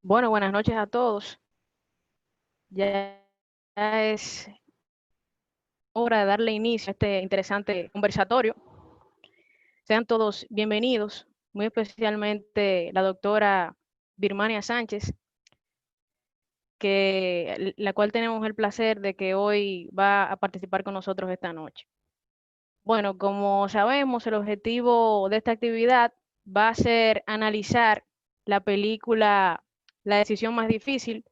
Bueno, buenas noches a todos. Ya es hora de darle inicio a este interesante conversatorio. Sean todos bienvenidos, muy especialmente la doctora Birmania Sánchez, la cual tenemos el placer de que hoy va a participar con nosotros esta noche. Bueno, como sabemos, el objetivo de esta actividad va a ser analizar la película La decisión más difícil,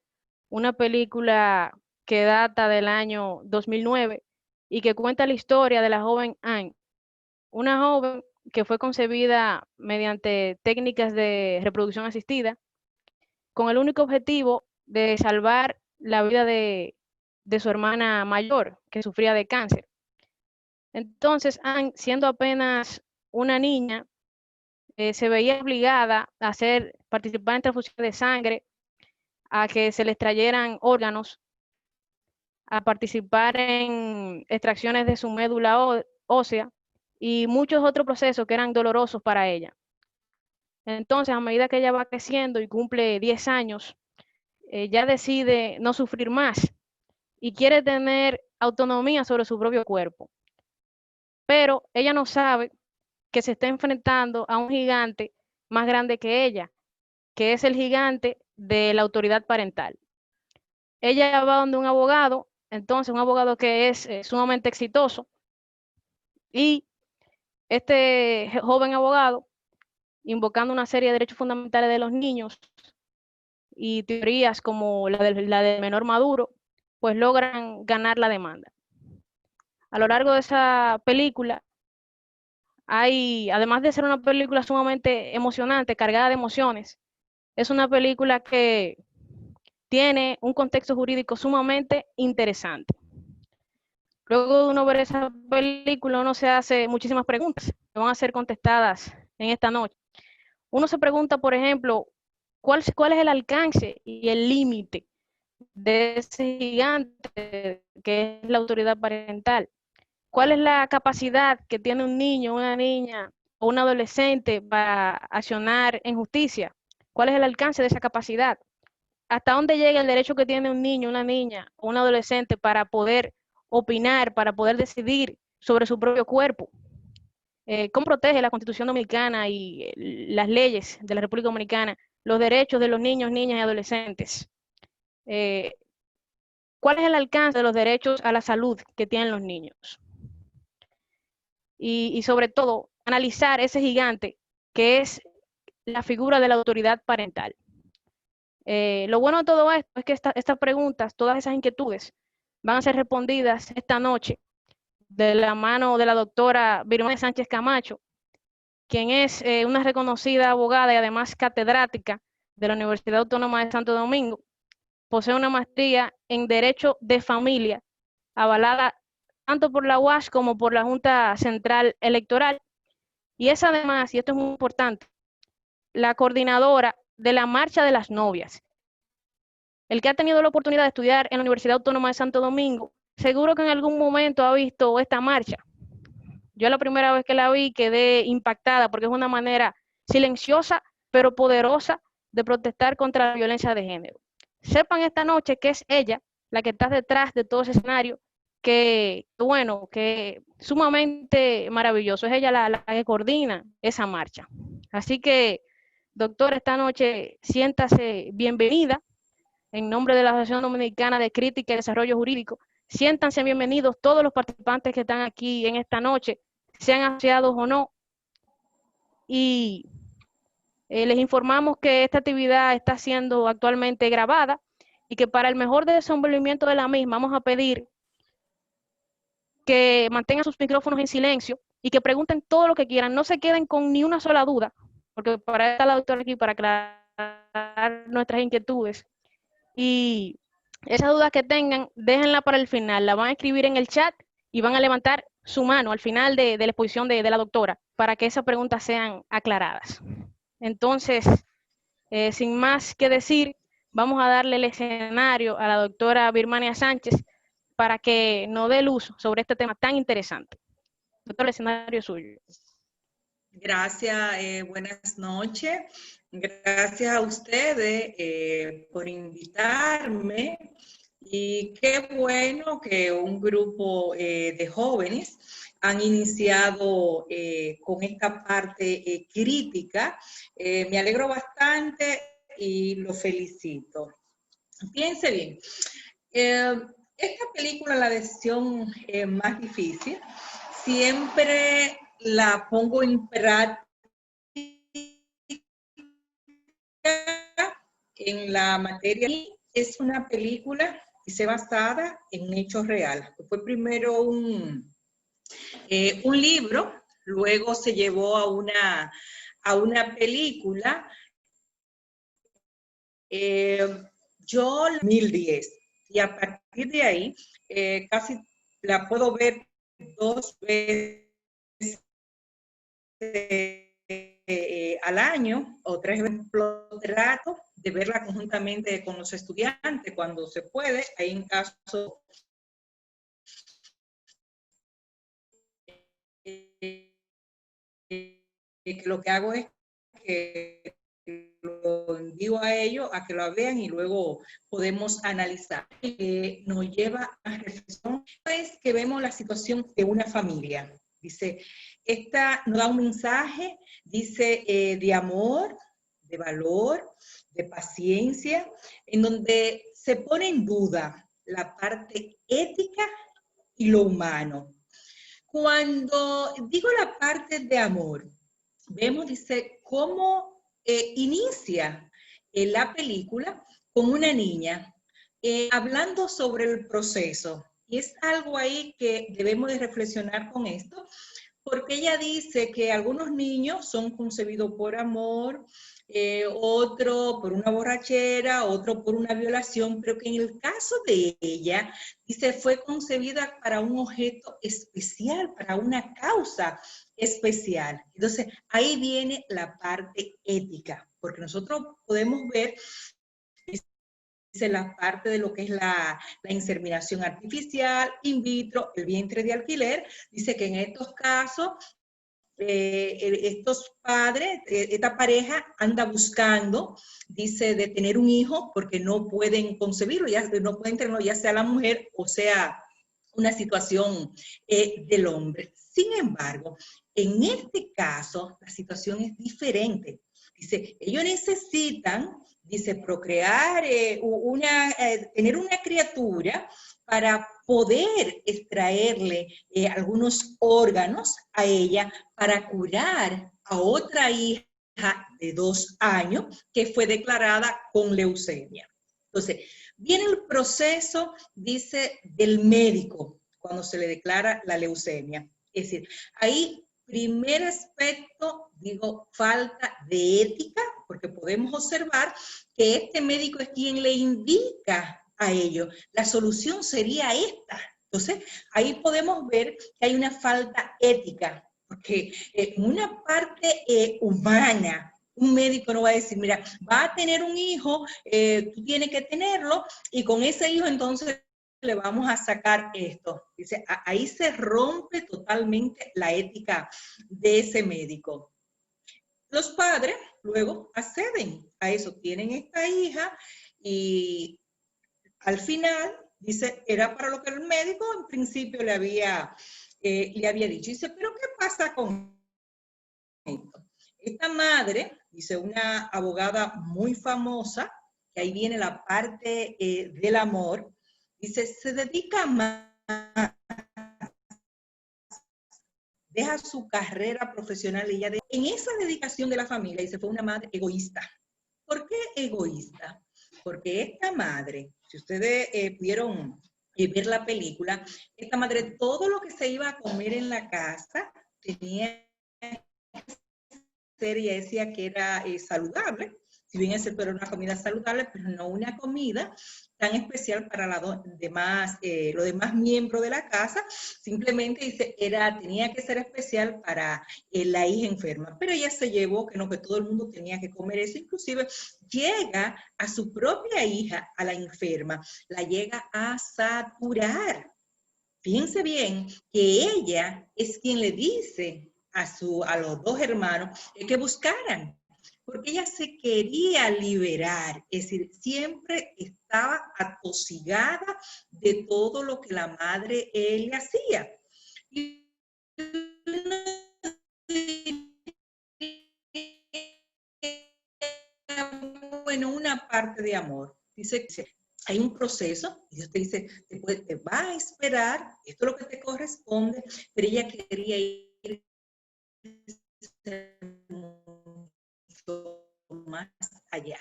una película que data del año 2009 y que cuenta la historia de la joven Anne, una joven que fue concebida mediante técnicas de reproducción asistida con el único objetivo de salvar la vida de su hermana mayor, que sufría de cáncer. Entonces, Anne, siendo apenas una niña, se veía obligada a participar en transfusiones de sangre, a que se le extrayeran órganos, a participar en extracciones de su médula ósea y muchos otros procesos que eran dolorosos para ella. Entonces, a medida que ella va creciendo y cumple 10 años, ya decide no sufrir más y quiere tener autonomía sobre su propio cuerpo. Pero ella no sabe que se está enfrentando a un gigante más grande que ella, que es el gigante de la autoridad parental. Ella va donde un abogado, entonces un abogado que es sumamente exitoso, y este joven abogado, invocando una serie de derechos fundamentales de los niños y teorías como la del menor maduro, pues logran ganar la demanda. A lo largo de esa película además de ser una película sumamente emocionante, cargada de emociones, es una película que tiene un contexto jurídico sumamente interesante. Luego de uno ver esa película, uno se hace muchísimas preguntas que van a ser contestadas en esta noche. Uno se pregunta, por ejemplo, ¿cuál es el alcance y el límite de ese gigante que es la autoridad parental? ¿Cuál es la capacidad que tiene un niño, una niña o un adolescente para accionar en justicia? ¿Cuál es el alcance de esa capacidad? ¿Hasta dónde llega el derecho que tiene un niño, una niña o un adolescente para poder opinar, para poder decidir sobre su propio cuerpo? ¿Cómo protege la Constitución Dominicana y las leyes de la República Dominicana los derechos de los niños, niñas y adolescentes? Eh, ¿Cuál es el alcance de los derechos a la salud que tienen los niños? Y sobre todo, analizar ese gigante que es la figura de la autoridad parental. Lo bueno de todo esto es que estas preguntas, todas esas inquietudes, van a ser respondidas esta noche de la mano de la doctora Birmania Sánchez Camacho, quien es una reconocida abogada y además catedrática de la Universidad Autónoma de Santo Domingo. Posee una maestría en Derecho de Familia, avalada tanto por la UAS como por la Junta Central Electoral. Y es además, y esto es muy importante, la coordinadora de la Marcha de las Novias. El que ha tenido la oportunidad de estudiar en la Universidad Autónoma de Santo Domingo, seguro que en algún momento ha visto esta marcha. Yo la primera vez que la vi quedé impactada porque es una manera silenciosa pero poderosa de protestar contra la violencia de género. Sepan esta noche que es ella la que está detrás de todo ese escenario, que sumamente maravilloso. Es ella la que coordina esa marcha. Así que, doctora, esta noche siéntase bienvenida en nombre de la Asociación Dominicana de Crítica y Desarrollo Jurídico. Siéntanse bienvenidos todos los participantes que están aquí en esta noche, sean asociados o no. Y les informamos que esta actividad está siendo actualmente grabada y que para el mejor desenvolvimiento de la misma vamos a pedir que mantengan sus micrófonos en silencio y que pregunten todo lo que quieran, no se queden con ni una sola duda, porque para eso está la doctora aquí para aclarar nuestras inquietudes. Y esas dudas que tengan, déjenla para el final, la van a escribir en el chat y van a levantar su mano al final de la exposición de la doctora para que esas preguntas sean aclaradas. Entonces, sin más que decir, vamos a darle el escenario a la doctora Birmania Sánchez para que nos dé luz sobre este tema tan interesante. Doctor, el escenario es suyo. Gracias, buenas noches. Gracias a ustedes por invitarme y qué bueno que un grupo de jóvenes han iniciado con esta parte crítica. Me alegro bastante y lo felicito. Piense bien, esta película, La decisión más difícil, siempre la pongo en práctica en la materia. Es una película que se basada en hechos reales. Fue primero un libro, luego se llevó a una película. Yo 2010, y a partir de ahí casi la puedo ver 2 veces al año o 3 veces. Trato de verla conjuntamente con los estudiantes cuando se puede. Hay en caso que lo que hago es que lo envío a ellos a que lo vean y luego podemos analizar. Nos lleva a reflexión, es que vemos la situación de una familia. Dice, esta nos da un mensaje, dice, de amor, de valor, de paciencia, en donde se pone en duda la parte ética y lo humano. Cuando digo la parte de amor, vemos, dice, cómo inicia la película con una niña hablando sobre el proceso. Y es algo ahí que debemos de reflexionar con esto, porque ella dice que algunos niños son concebidos por amor, otro por una borrachera, otro por una violación, pero que en el caso de ella, dice, fue concebida para un objeto especial, para una causa especial. Entonces, ahí viene la parte ética, porque nosotros podemos ver, dice, la parte de lo que es la inseminación artificial, in vitro, el vientre de alquiler. Dice que en estos casos estos padres, esta pareja anda buscando, dice, de tener un hijo porque no pueden concebirlo, no pueden tenerlo, ya sea la mujer o sea una situación del hombre. Sin embargo, en este caso, la situación es diferente. Dice, ellos necesitan, dice, procrear, tener una criatura para poder extraerle algunos órganos a ella para curar a otra hija de 2 años que fue declarada con leucemia. Entonces, viene el proceso, dice, del médico cuando se le declara la leucemia. Es decir, ahí, primer aspecto, digo, falta de ética, porque podemos observar que este médico es quien le indica a ello. La solución sería esta. Entonces, ahí podemos ver que hay una falta ética, porque en una parte humana, un médico no va a decir, mira, va a tener un hijo, tú tienes que tenerlo, y con ese hijo entonces le vamos a sacar esto. Dice, ahí se rompe totalmente la ética de ese médico. Los padres luego acceden a eso, tienen esta hija y al final, dice, era para lo que el médico en principio le había dicho. Dice, pero ¿qué pasa con esto? Esta madre, dice, una abogada muy famosa, que ahí viene la parte del amor, dice, se dedica más, deja su carrera profesional, en esa dedicación de la familia, dice, fue una madre egoísta. ¿Por qué egoísta? Porque esta madre, si ustedes pudieron ver la película, esta madre, todo lo que se iba a comer en la casa, tenía que ser, ella decía que era saludable, si bien es cierto, era una comida saludable, pero no una comida tan especial para los demás miembros de la casa, simplemente dice, tenía que ser especial para la hija enferma, pero ella se llevó que no, que todo el mundo tenía que comer eso, inclusive llega a su propia hija, a la enferma, la llega a saturar. Fíjense bien que ella es quien le dice a los 2 hermanos que buscaran, porque ella se quería liberar, es decir, siempre estaba atosigada de todo lo que la madre le hacía. Y bueno, una parte de amor. Dice que hay un proceso, y Dios te dice, te va a esperar, esto es lo que te corresponde, pero ella quería ir mucho más allá.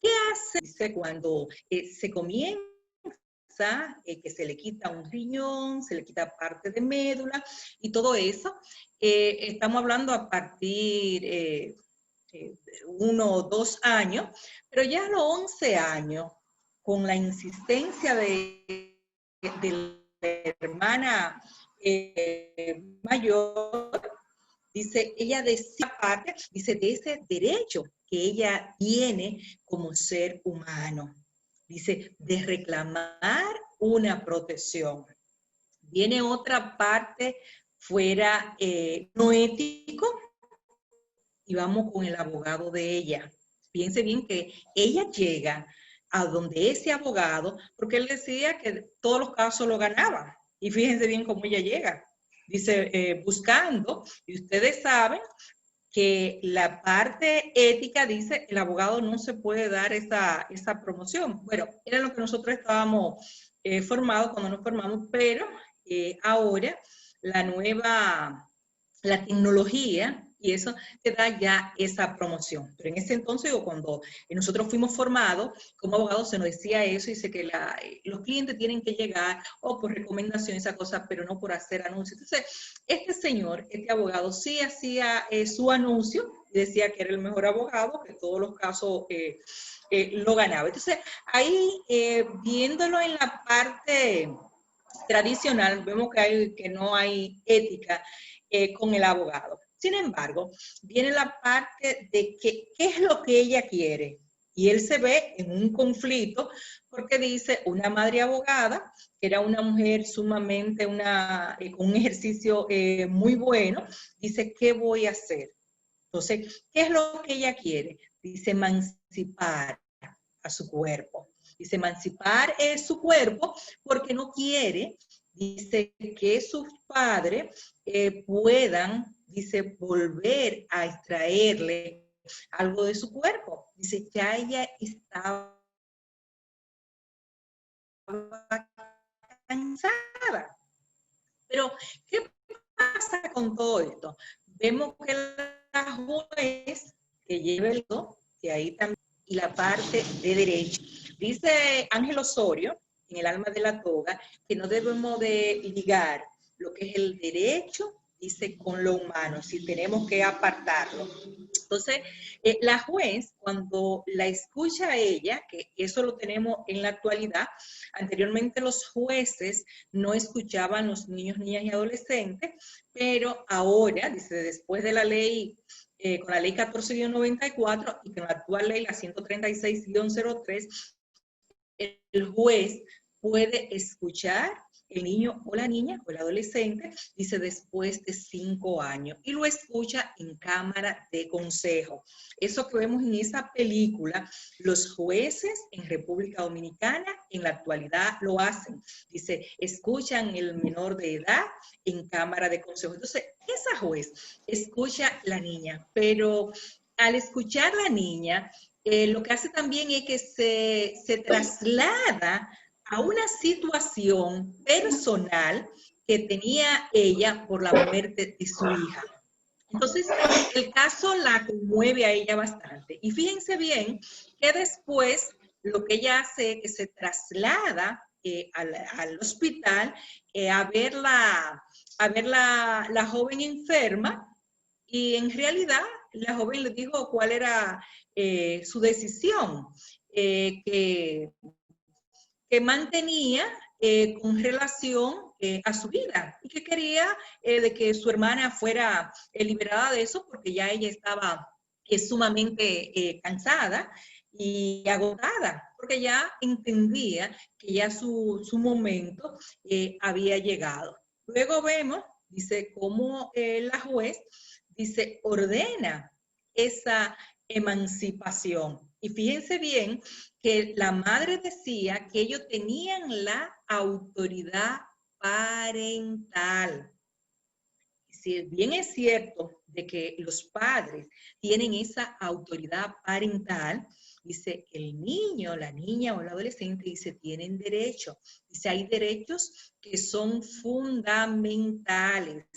¿Qué hace? Dice, cuando se comienza, que se le quita un riñón, se le quita parte de médula y todo eso, estamos hablando a partir de 1 o 2 años, pero ya a los 11 años, con la insistencia de la hermana mayor, dice, ella decía parte, dice, de ese derecho que ella tiene como ser humano. Dice, de reclamar una protección. Viene otra parte fuera no ético, y vamos con el abogado de ella. Piense bien que ella llega a donde ese abogado, porque él decía que todos los casos lo ganaba. Y fíjense bien cómo ella llega. Dice, buscando, y ustedes saben que la parte ética dice el abogado no se puede dar esa promoción. Bueno, era lo que nosotros estábamos formados cuando nos formamos, pero ahora la tecnología y eso te da ya esa promoción. Pero en ese entonces, cuando nosotros fuimos formados como abogados, se nos decía eso, dice que los clientes tienen que llegar o por recomendación, esa cosa, pero no por hacer anuncios. Entonces, este señor, este abogado, sí hacía su anuncio y decía que era el mejor abogado, que todos los casos lo ganaba. Entonces, ahí, viéndolo en la parte tradicional, vemos que no hay ética con el abogado. Sin embargo, viene la parte de qué es lo que ella quiere. Y él se ve en un conflicto porque dice, una madre abogada, que era una mujer sumamente, con un ejercicio muy bueno, dice, ¿qué voy a hacer? Entonces, ¿qué es lo que ella quiere? Dice, emancipar a su cuerpo. Dice, emancipar su cuerpo porque no quiere, dice, que sus padres puedan, dice, volver a extraerle algo de su cuerpo. Dice, ya ella estaba cansada. Pero, ¿qué pasa con todo esto? Vemos que la juez que lleva el que ahí también, y la parte de derecho. Dice Ángel Osorio, en El alma de la toga, que no debemos de ligar lo que es el derecho, dice, con lo humano, si tenemos que apartarlo. Entonces, la juez, cuando la escucha a ella, que eso lo tenemos en la actualidad, anteriormente los jueces no escuchaban los niños, niñas y adolescentes, pero ahora, dice, después de la ley, con la ley 14-94 y con la actual ley, la 136-03, el juez puede escuchar el niño o la niña o el adolescente, dice, después de 5 años, y lo escucha en cámara de consejo. Eso que vemos en esa película, los jueces en República Dominicana en la actualidad lo hacen. Dice, escuchan el menor de edad en cámara de consejo. Entonces, esa juez escucha la niña, pero al escuchar la niña, lo que hace también es que se traslada a una situación personal que tenía ella por la muerte de su hija. Entonces, el caso la conmueve a ella bastante. Y fíjense bien que después lo que ella hace es que se traslada al hospital a ver la joven enferma, y en realidad la joven le dijo cuál era su decisión, que mantenía con relación a su vida y que quería de que su hermana fuera liberada de eso porque ya ella estaba sumamente cansada y agotada, porque ya entendía que ya su momento había llegado. Luego vemos, dice, cómo la juez, dice, ordena emancipación. Y fíjense bien que la madre decía que ellos tenían la autoridad parental. Si bien es cierto de que los padres tienen esa autoridad parental, dice el niño, la niña o el adolescente, dice, tienen derecho. Dice, hay derechos que son fundamentales.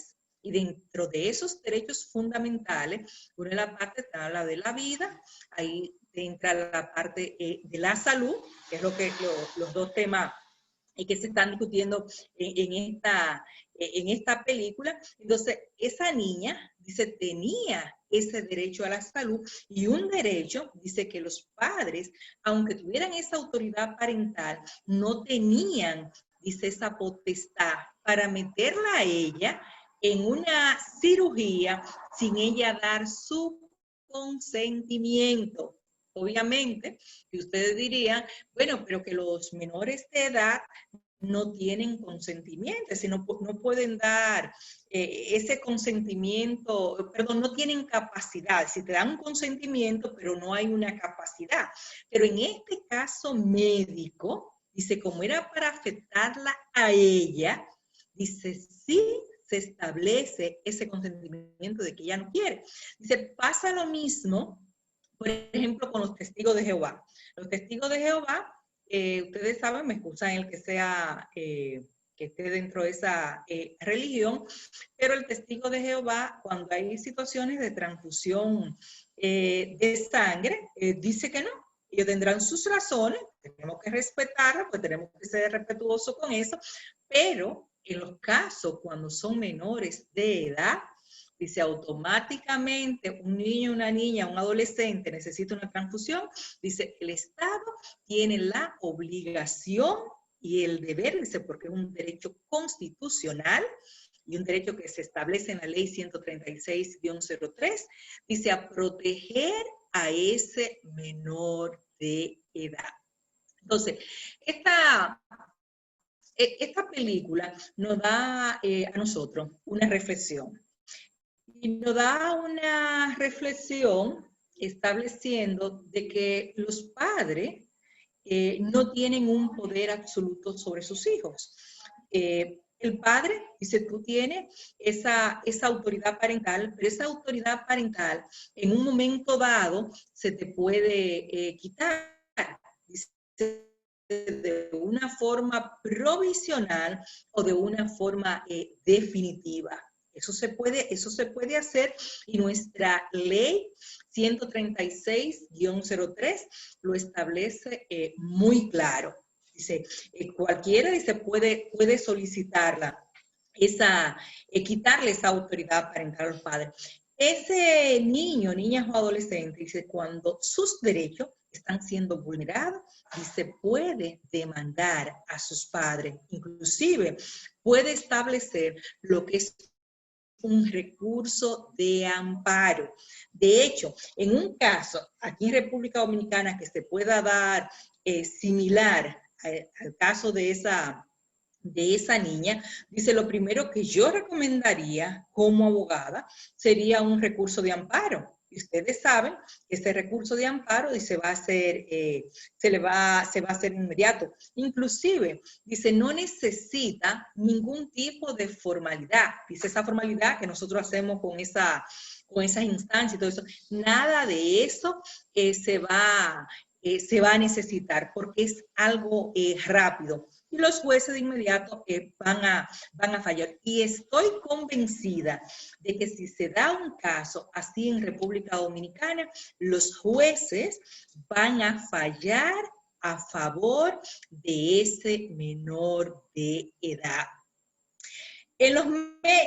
Y dentro de esos derechos fundamentales, una de las partes está la de la vida, ahí entra la parte de la salud, que es los dos temas que se están discutiendo en esta película. Entonces, esa niña, dice, tenía ese derecho a la salud y un derecho, dice que los padres, aunque tuvieran esa autoridad parental, no tenían, dice, esa potestad para meterla a ella en una cirugía sin ella dar su consentimiento. Obviamente, y ustedes dirían, bueno, pero que los menores de edad no tienen consentimiento, sino no pueden dar ese consentimiento, perdón, no tienen capacidad. Si te dan un consentimiento, pero no hay una capacidad. Pero en este caso médico, dice, como era para afectarla a ella, dice, sí se establece ese consentimiento de que ella no quiere. Dice, pasa lo mismo, por ejemplo, con los testigos de Jehová. Los testigos de Jehová, ustedes saben, me excusan el que sea, que esté dentro de esa religión, pero el testigo de Jehová, cuando hay situaciones de transfusión de sangre, dice que no. Ellos tendrán sus razones, tenemos que respetarlas, pues tenemos que ser respetuosos con eso, pero en los casos cuando son menores de edad, dice automáticamente un niño, una niña, un adolescente necesita una transfusión, dice el Estado tiene la obligación y el deber, dice porque es un derecho constitucional y un derecho que se establece en la ley 136-03, dice a proteger a ese menor de edad. Entonces, esta película nos da a nosotros una reflexión. Y nos da una reflexión estableciendo de que los padres no tienen un poder absoluto sobre sus hijos. El padre, dice, tú tienes esa autoridad parental, pero esa autoridad parental en un momento dado se te puede quitar. Dice, de una forma provisional o de una forma definitiva. Eso se puede hacer y nuestra ley 136-03 lo establece muy claro. Dice, cualquiera dice, puede solicitarla, quitarle esa autoridad parental a los padres. Ese niño, niña o adolescente, dice, cuando sus derechos están siendo vulnerados, dice, puede demandar a sus padres, inclusive puede establecer lo que es un recurso de amparo. De hecho, en un caso aquí en República Dominicana que se pueda dar similar al caso de esa niña, dice, lo primero que yo recomendaría como abogada sería un recurso de amparo. Y ustedes saben que ese recurso de amparo dice, va a ser, se va a hacer inmediato. Inclusive, dice, no necesita ningún tipo de formalidad. Dice, esa formalidad que nosotros hacemos con esas instancias y todo eso, nada de eso se va a necesitar porque es algo rápido. Y los jueces de inmediato van a fallar. Y estoy convencida de que si se da un caso así en República Dominicana, los jueces van a fallar a favor de ese menor de edad. En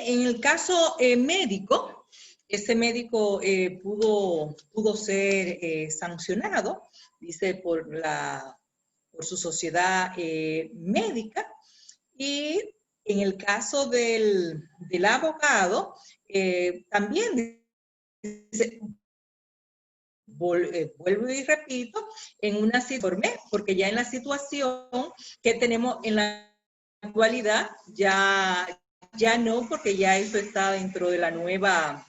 el caso médico, ese médico pudo ser sancionado, dice, por su sociedad médica, y en el caso del abogado, también dice, vuelvo y repito, en una situación, porque ya en la situación que tenemos en la actualidad, ya no, porque ya eso está dentro de la nueva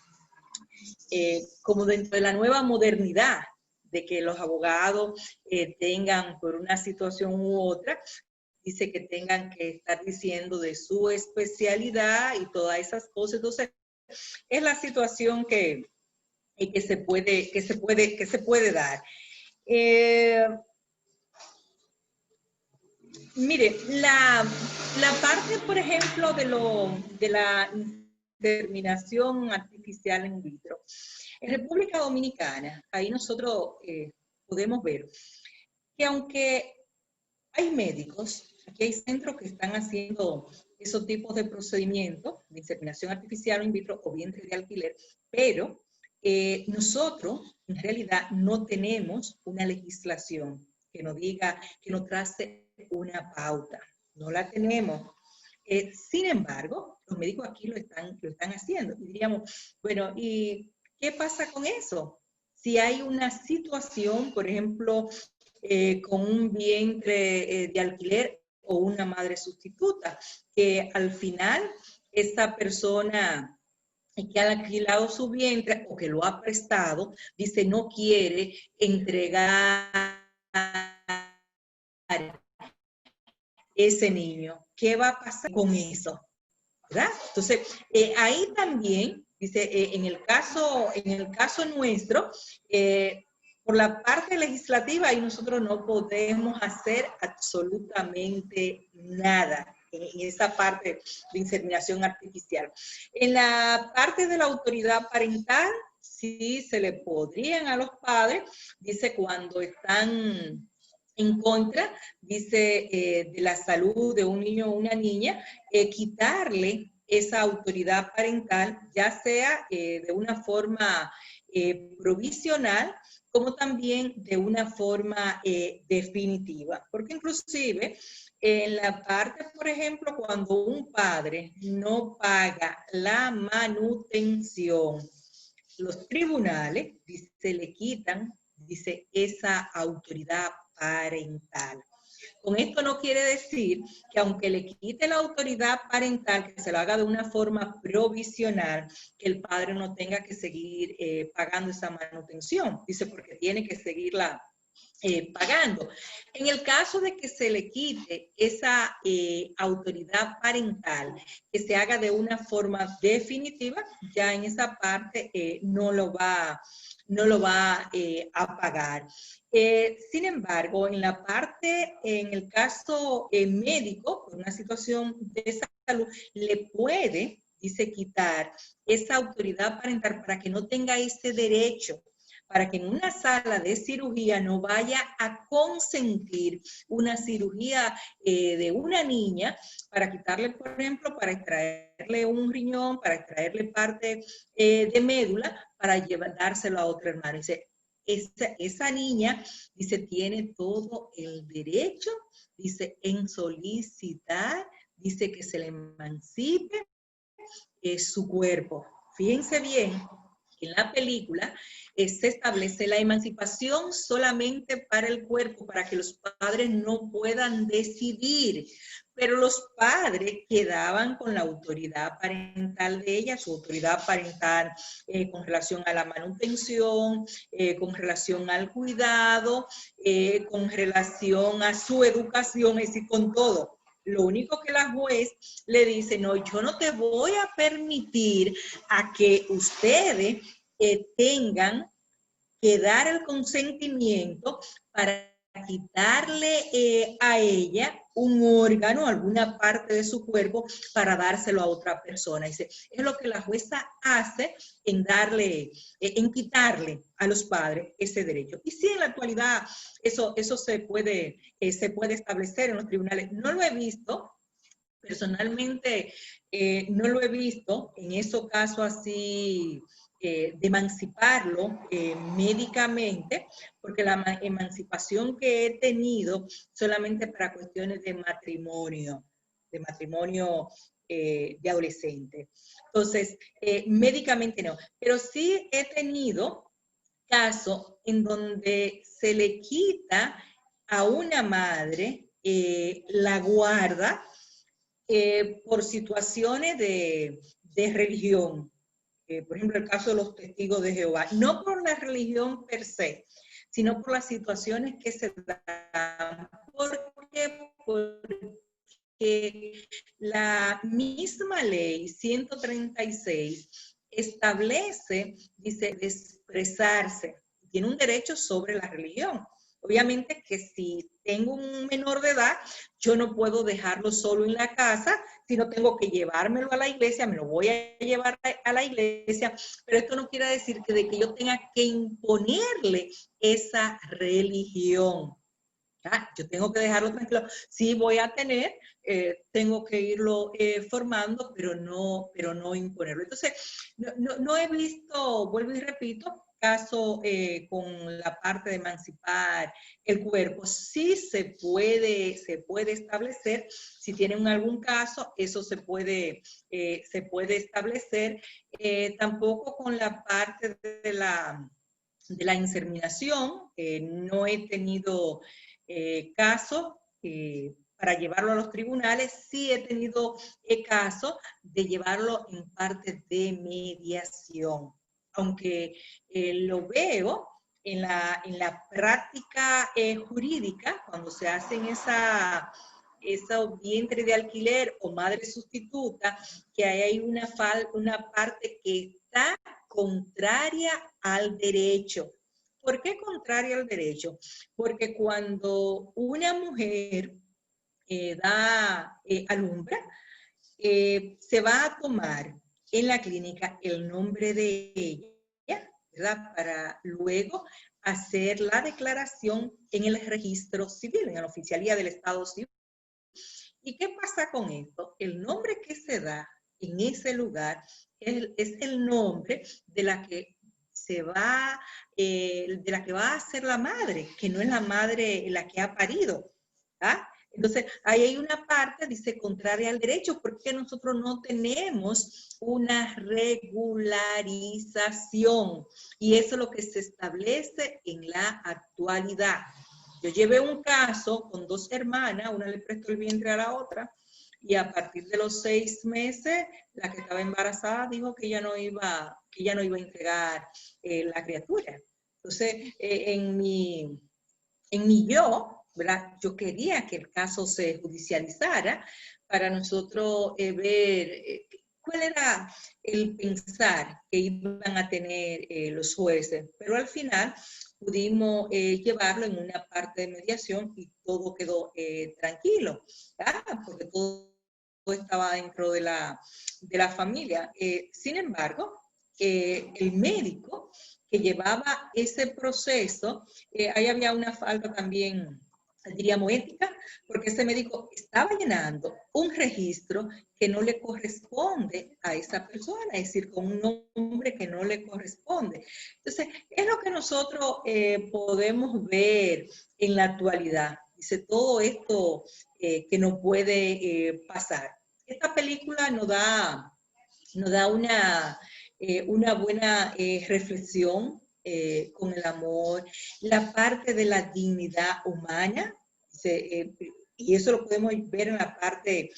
como dentro de la nueva modernidad, de que los abogados tengan por una situación u otra, dice que tengan que estar diciendo de su especialidad y todas esas cosas. Entonces, es la situación que se puede dar. Mire, la parte, por ejemplo, de la inseminación artificial in vitro. En República Dominicana, ahí nosotros podemos ver que aunque hay médicos, aquí hay centros que están haciendo esos tipos de procedimientos de inseminación artificial in vitro o vientre de alquiler, pero nosotros en realidad no tenemos una legislación que nos diga, que nos trace una pauta. No la tenemos. Sin embargo, los médicos aquí lo están haciendo. Y diríamos, bueno, ¿y qué pasa con eso? Si hay una situación, por ejemplo, con un vientre de alquiler o una madre sustituta, que al final esta persona que ha alquilado su vientre o que lo ha prestado, dice no quiere entregar ese niño. ¿Qué va a pasar con eso? ¿Verdad? Entonces, ahí también, dice, en el caso nuestro, por la parte legislativa, ahí nosotros no podemos hacer absolutamente nada en esa parte de inseminación artificial. En la parte de la autoridad parental, sí se le podrían a los padres, dice, cuando están en contra, dice, de la salud de un niño o una niña, quitarle esa autoridad parental, ya sea de una forma provisional, como también de una forma definitiva. Porque inclusive en la parte, por ejemplo, cuando un padre no paga la manutención, los tribunales, dice, le quitan, dice, esa autoridad parental. Con esto no quiere decir que aunque le quite la autoridad parental, que se lo haga de una forma provisional, que el padre no tenga que seguir pagando esa manutención. Dice, porque tiene que seguirla pagando. En el caso de que se le quite esa autoridad parental, que se haga de una forma definitiva, ya en esa parte no lo va a pagar. Sin embargo, en el caso médico, por una situación de salud, le puede, dice, quitar esa autoridad parental para que no tenga ese derecho, para que en una sala de cirugía no vaya a consentir una cirugía de una niña para quitarle, por ejemplo, para extraerle un riñón, para extraerle parte de médula, para dárselo a otra hermana. Dice, esa niña, dice, tiene todo el derecho, dice, en solicitar, dice, que se le emancipe su cuerpo. Fíjense bien, en la película se establece la emancipación solamente para el cuerpo, para que los padres no puedan decidir, pero los padres quedaban con la autoridad parental de ella, su autoridad parental con relación a la manutención, con relación al cuidado, con relación a su educación, es decir, con todo. Lo único que la juez le dice, no, yo no te voy a permitir a que ustedes tengan que dar el consentimiento para quitarle a ella un órgano, alguna parte de su cuerpo, para dárselo a otra persona. Dice, es lo que la jueza hace en en quitarle a los padres ese derecho. Y sí, en la actualidad eso se puede establecer en los tribunales. No lo he visto, personalmente no lo he visto en esos casos así de emanciparlo médicamente, porque la emancipación que he tenido solamente para cuestiones de matrimonio de adolescente. Entonces, médicamente no, pero sí he tenido casos en donde se le quita a una madre la guarda por situaciones de religión. por ejemplo, el caso de los testigos de Jehová, no por la religión per se, sino por las situaciones que se dan. ¿Por qué? Porque la misma ley 136 establece, dice, de expresarse, tiene un derecho sobre la religión. Obviamente que si tengo un menor de edad, yo no puedo dejarlo solo en la casa, sino tengo que llevármelo a la iglesia, me lo voy a llevar a la iglesia, pero esto no quiere decir que de que yo tenga que imponerle esa religión. Yo tengo que dejarlo tranquilo. Sí voy a tener, tengo que irlo formando, pero no imponerlo. Entonces, no he visto, vuelvo y repito, caso con la parte de emancipar el cuerpo. Sí se puede establecer, si tienen algún caso, eso se puede establecer. Tampoco con la parte de la inseminación, no he tenido caso para llevarlo a los tribunales. Sí he tenido caso de llevarlo en parte de mediación, aunque lo veo en la práctica jurídica, cuando se hacen esa vientre de alquiler o madre sustituta, que hay una parte que está contraria al derecho. ¿Por qué contraria al derecho? Porque cuando una mujer alumbra, se va a tomar en la clínica el nombre de ella, ¿verdad? Para luego hacer la declaración en el registro civil, en la oficialía del Estado civil. ¿Y qué pasa con esto? El nombre que se da en ese lugar es el nombre de la que va a ser la madre, que no es la madre la que ha parido. ¿Ah? Entonces, ahí hay una parte, dice, contraria al derecho, porque nosotros no tenemos una regularización. Y eso es lo que se establece en la actualidad. Yo llevé un caso con 2 hermanas, una le prestó el vientre a la otra, y a partir de los 6 meses, la que estaba embarazada dijo que ya no iba a entregar la criatura. Entonces, en mi ¿verdad? Yo quería que el caso se judicializara para nosotros ver cuál era el pensar que iban a tener los jueces, pero al final pudimos llevarlo en una parte de mediación y todo quedó tranquilo, ¿verdad? Porque todo estaba dentro de la familia. Sin embargo, el médico que llevaba ese proceso, ahí había una falta también, diríamos, ética, porque ese médico estaba llenando un registro que no le corresponde a esa persona, es decir, con un nombre que no le corresponde. Entonces, es lo que nosotros podemos ver en la actualidad. Dice, todo esto que no puede pasar. Esta película nos da una buena reflexión con el amor, la parte de la dignidad humana, y eso lo podemos ver en la parte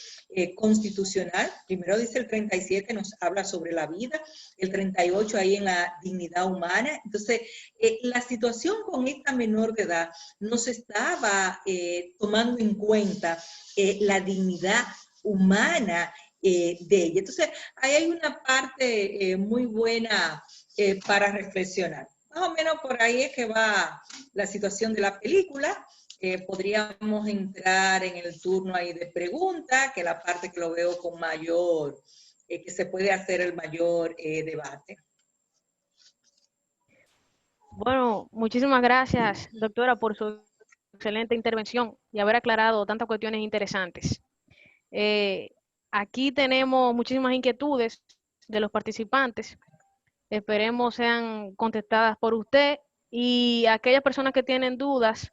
constitucional. Primero dice el 37, nos habla sobre la vida, el 38 ahí en la dignidad humana. Entonces, la situación con esta menor de edad no se estaba tomando en cuenta la dignidad humana de ella. Entonces, ahí hay una parte muy buena para reflexionar. Más o menos por ahí es que va la situación de la película. Podríamos entrar en el turno ahí de preguntas, que es la parte que lo veo con mayor, que se puede hacer el mayor debate. Bueno, muchísimas gracias, doctora, por su excelente intervención y haber aclarado tantas cuestiones interesantes. Eh, Aquí tenemos muchísimas inquietudes de los participantes. Esperemos sean contestadas por usted y aquellas personas que tienen dudas,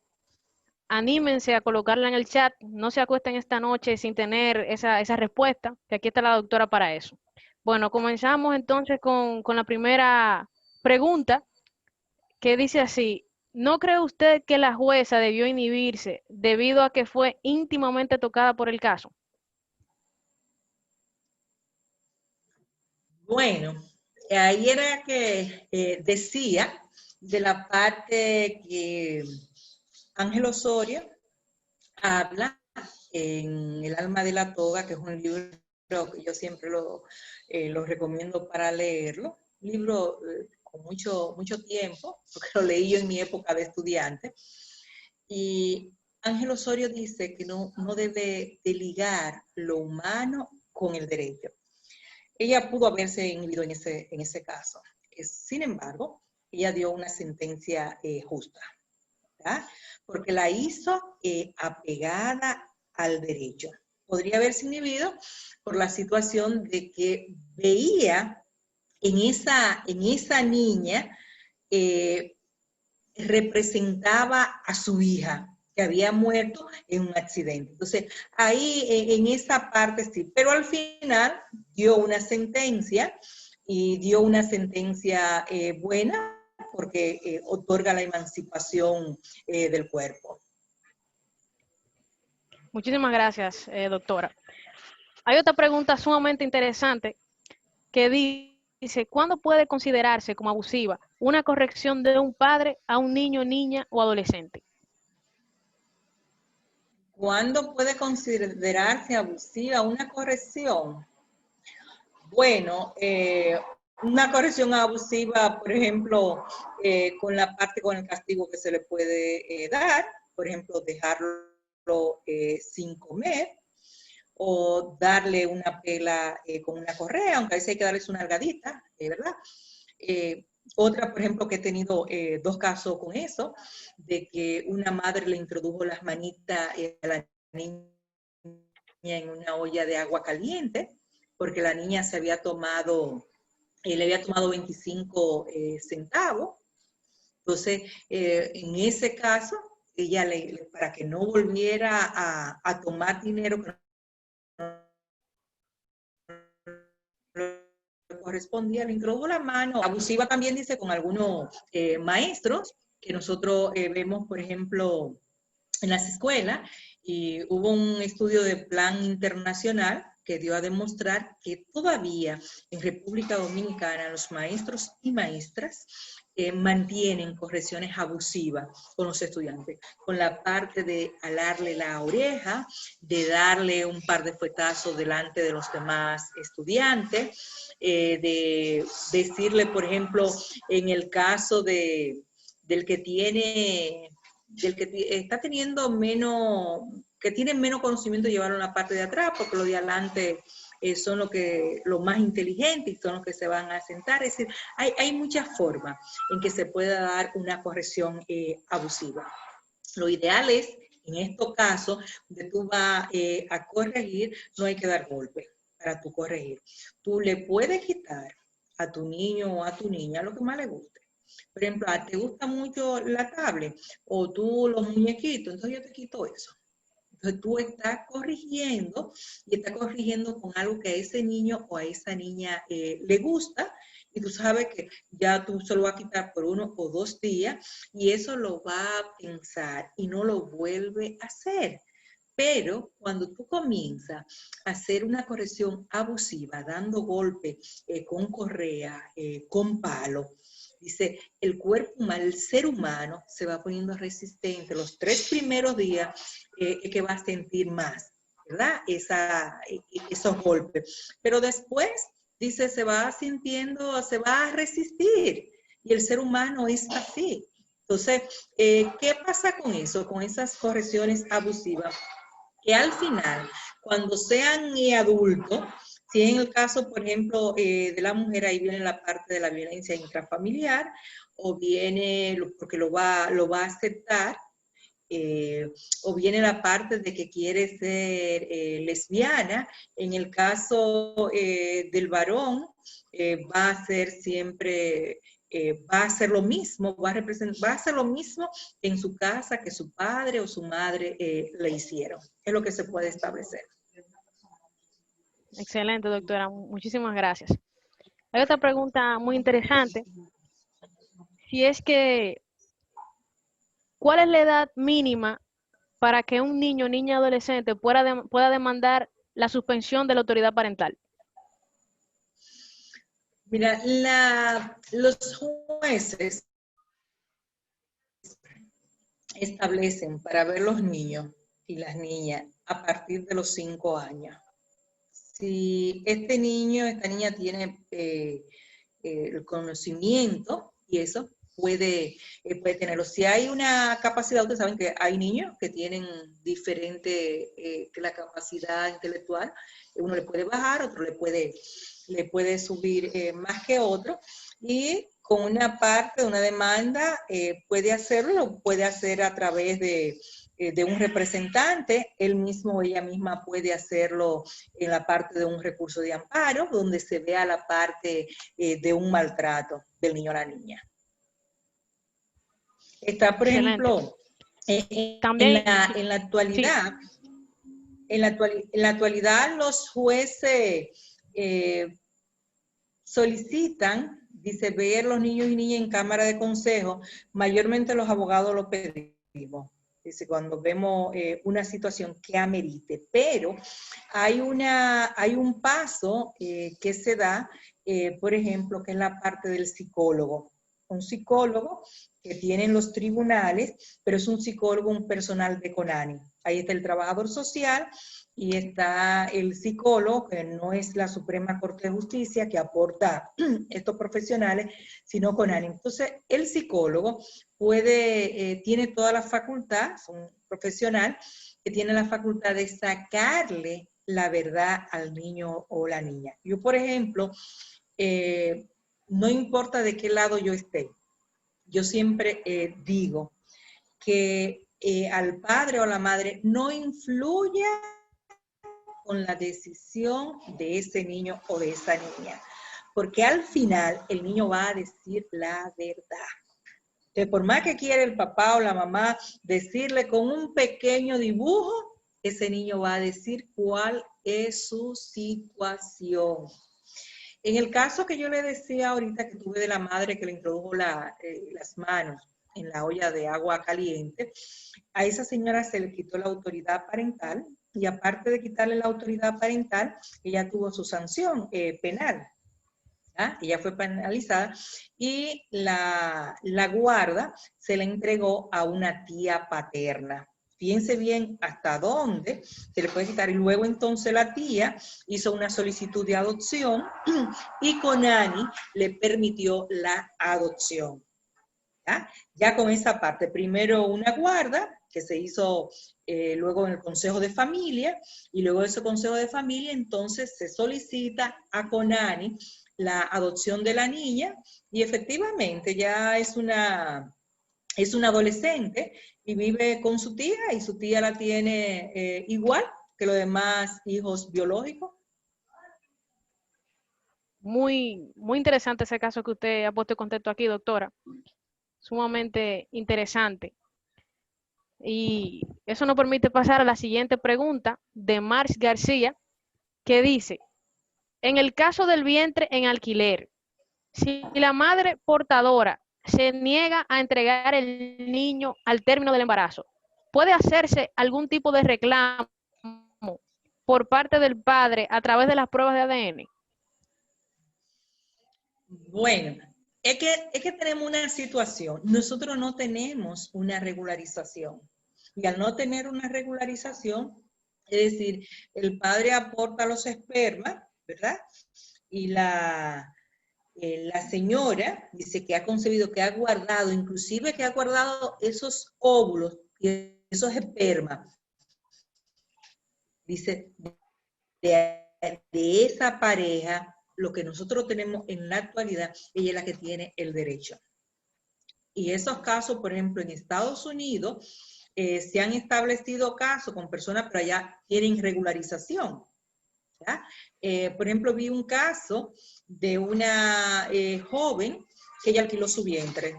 anímense a colocarla en el chat. No se acuesten esta noche sin tener esa respuesta, que aquí está la doctora para eso. Bueno, comenzamos entonces con la primera pregunta, que dice así: ¿no cree usted que la jueza debió inhibirse debido a que fue íntimamente tocada por el caso? Bueno, ahí era que decía de la parte que Ángel Osorio habla en El alma de la toga, que es un libro que yo siempre lo recomiendo para leerlo. Un libro con mucho tiempo, porque lo leí yo en mi época de estudiante. Y Ángel Osorio dice que no debe de ligar lo humano con el derecho. Ella pudo haberse inhibido en ese caso. Sin embargo, ella dio una sentencia justa, ¿verdad? Porque la hizo apegada al derecho. Podría haberse inhibido por la situación de que veía en esa niña, representaba a su hija, que había muerto en un accidente. Entonces, ahí en esa parte sí, pero al final dio una sentencia, y dio una sentencia buena, porque otorga la emancipación del cuerpo. Muchísimas gracias, doctora. Hay otra pregunta sumamente interesante que dice, ¿cuándo puede considerarse como abusiva una corrección de un padre a un niño, niña o adolescente? ¿Cuándo puede considerarse abusiva una corrección? Bueno, una corrección abusiva, por ejemplo, con el castigo que se le puede dar, por ejemplo, dejarlo sin comer, o darle una pela con una correa, aunque a veces hay que darles una algadita, ¿verdad? Otra, por ejemplo, que he tenido 2 casos con eso, de que una madre le introdujo las manitas a la niña en una olla de agua caliente, porque la niña se había tomado, le había tomado 25 centavos. Entonces, en ese caso, ella para que no volviera a tomar dinero que no correspondía, le introdujo la mano. Abusiva también dice con algunos maestros, que nosotros vemos, por ejemplo, en las escuelas, y hubo un estudio de plan internacional que dio a demostrar que todavía en República Dominicana los maestros y maestras mantienen correcciones abusivas con los estudiantes, con la parte de alarle la oreja, de darle un par de fuetazos delante de los demás estudiantes, de decirle, por ejemplo, en el caso del que está teniendo que tienen menos conocimiento, llevarlo a la parte de atrás, porque los de adelante son los más inteligentes y son los que se van a sentar. Es decir, hay muchas formas en que se pueda dar una corrección abusiva. Lo ideal es, en estos casos, donde tú vas a corregir, no hay que dar golpes para tú corregir. Tú le puedes quitar a tu niño o a tu niña lo que más le guste. Por ejemplo, ¿te gusta mucho la tablet o tú los muñequitos? Entonces yo te quito eso. Entonces tú estás corrigiendo, y estás corrigiendo con algo que a ese niño o a esa niña le gusta, y tú sabes que ya tú se lo vas a quitar por 1 o 2 días, y eso lo va a pensar y no lo vuelve a hacer. Pero cuando tú comienzas a hacer una corrección abusiva, dando golpes con correa, con palo, dice, el cuerpo humano, el ser humano se va poniendo resistente. Los 3 primeros días es que va a sentir más, ¿verdad? Esos golpes. Pero después, dice, se va sintiendo, se va a resistir. Y el ser humano es así. Entonces, ¿qué pasa con eso? Con esas correcciones abusivas, que al final, cuando sean adultos, si en el caso, por ejemplo, de la mujer, ahí viene la parte de la violencia intrafamiliar, o viene, porque lo va a aceptar, o viene la parte de que quiere ser lesbiana. En el caso del varón, va a ser siempre, va a hacer lo mismo, va a hacer lo mismo en su casa que su padre o su madre le hicieron. Es lo que se puede establecer. Excelente, doctora. Muchísimas gracias. Hay otra pregunta muy interesante. Si es que, ¿cuál es la edad mínima para que un niño, niña, adolescente pueda demandar la suspensión de la autoridad parental? Mira, los jueces establecen para ver los niños y las niñas a partir de los 5 años. Si este niño, esta niña tiene el conocimiento y eso, puede tenerlo. Si hay una capacidad, ustedes saben que hay niños que tienen diferente la capacidad intelectual, uno le puede bajar, otro le puede subir más que otro, y con una parte, una demanda, puede hacerlo, lo puede hacer a través de un representante, él mismo o ella misma puede hacerlo en la parte de un recurso de amparo, donde se vea la parte de un maltrato del niño o la niña. Está, por Excelente. ejemplo, También, en la actualidad, sí. en la actualidad los jueces solicitan, dice, ver los niños y niñas en cámara de consejo, mayormente los abogados lo pedimos. Dice, cuando vemos una situación que amerite, pero hay un paso que se da, por ejemplo, que es la parte del psicólogo. Un psicólogo que tienen los tribunales, pero es un psicólogo, un personal de CONANI. Ahí está el trabajador social y está el psicólogo, que no es la Suprema Corte de Justicia, que aporta estos profesionales, sino CONANI. Entonces, el psicólogo tiene toda la facultad, es un profesional que tiene la facultad de sacarle la verdad al niño o la niña. Yo, por ejemplo, no importa de qué lado yo esté, yo siempre digo que al padre o a la madre no influya con la decisión de ese niño o de esa niña, porque al final el niño va a decir la verdad. Entonces, por más que quiera el papá o la mamá decirle con un pequeño dibujo, ese niño va a decir cuál es su situación. En el caso que yo le decía ahorita que tuve de la madre que le introdujo las manos en la olla de agua caliente, a esa señora se le quitó la autoridad parental y aparte de quitarle la autoridad parental, ella tuvo su sanción penal. Ella fue penalizada y la guarda se la entregó a una tía paterna. Fíjense bien hasta dónde se le puede quitar. Y luego entonces la tía hizo una solicitud de adopción y CONANI le permitió la adopción. Ya con esa parte, primero una guarda que se hizo luego en el Consejo de Familia, y luego de ese Consejo de Familia entonces se solicita a CONANI la adopción de la niña, y efectivamente ya es una adolescente y vive con su tía, y su tía la tiene igual que los demás hijos biológicos. Muy, muy interesante ese caso que usted ha puesto en contexto aquí, doctora. Sumamente interesante. Y eso nos permite pasar a la siguiente pregunta de Mars García, que dice, en el caso del vientre en alquiler, si la madre portadora se niega a entregar el niño al término del embarazo, ¿puede hacerse algún tipo de reclamo por parte del padre a través de las pruebas de ADN? Bueno, es que tenemos una situación. Nosotros no tenemos una regularización. Y al no tener una regularización, es decir, el padre aporta los espermas, ¿verdad? Y la señora dice que ha concebido, que ha guardado, inclusive que ha guardado esos óvulos y esos espermas. Dice, de esa pareja, lo que nosotros tenemos en la actualidad, ella es la que tiene el derecho. Y esos casos, por ejemplo, en Estados Unidos, se han establecido casos con personas, pero allá tienen regularización. Por ejemplo, vi un caso de una joven que ella alquiló su vientre.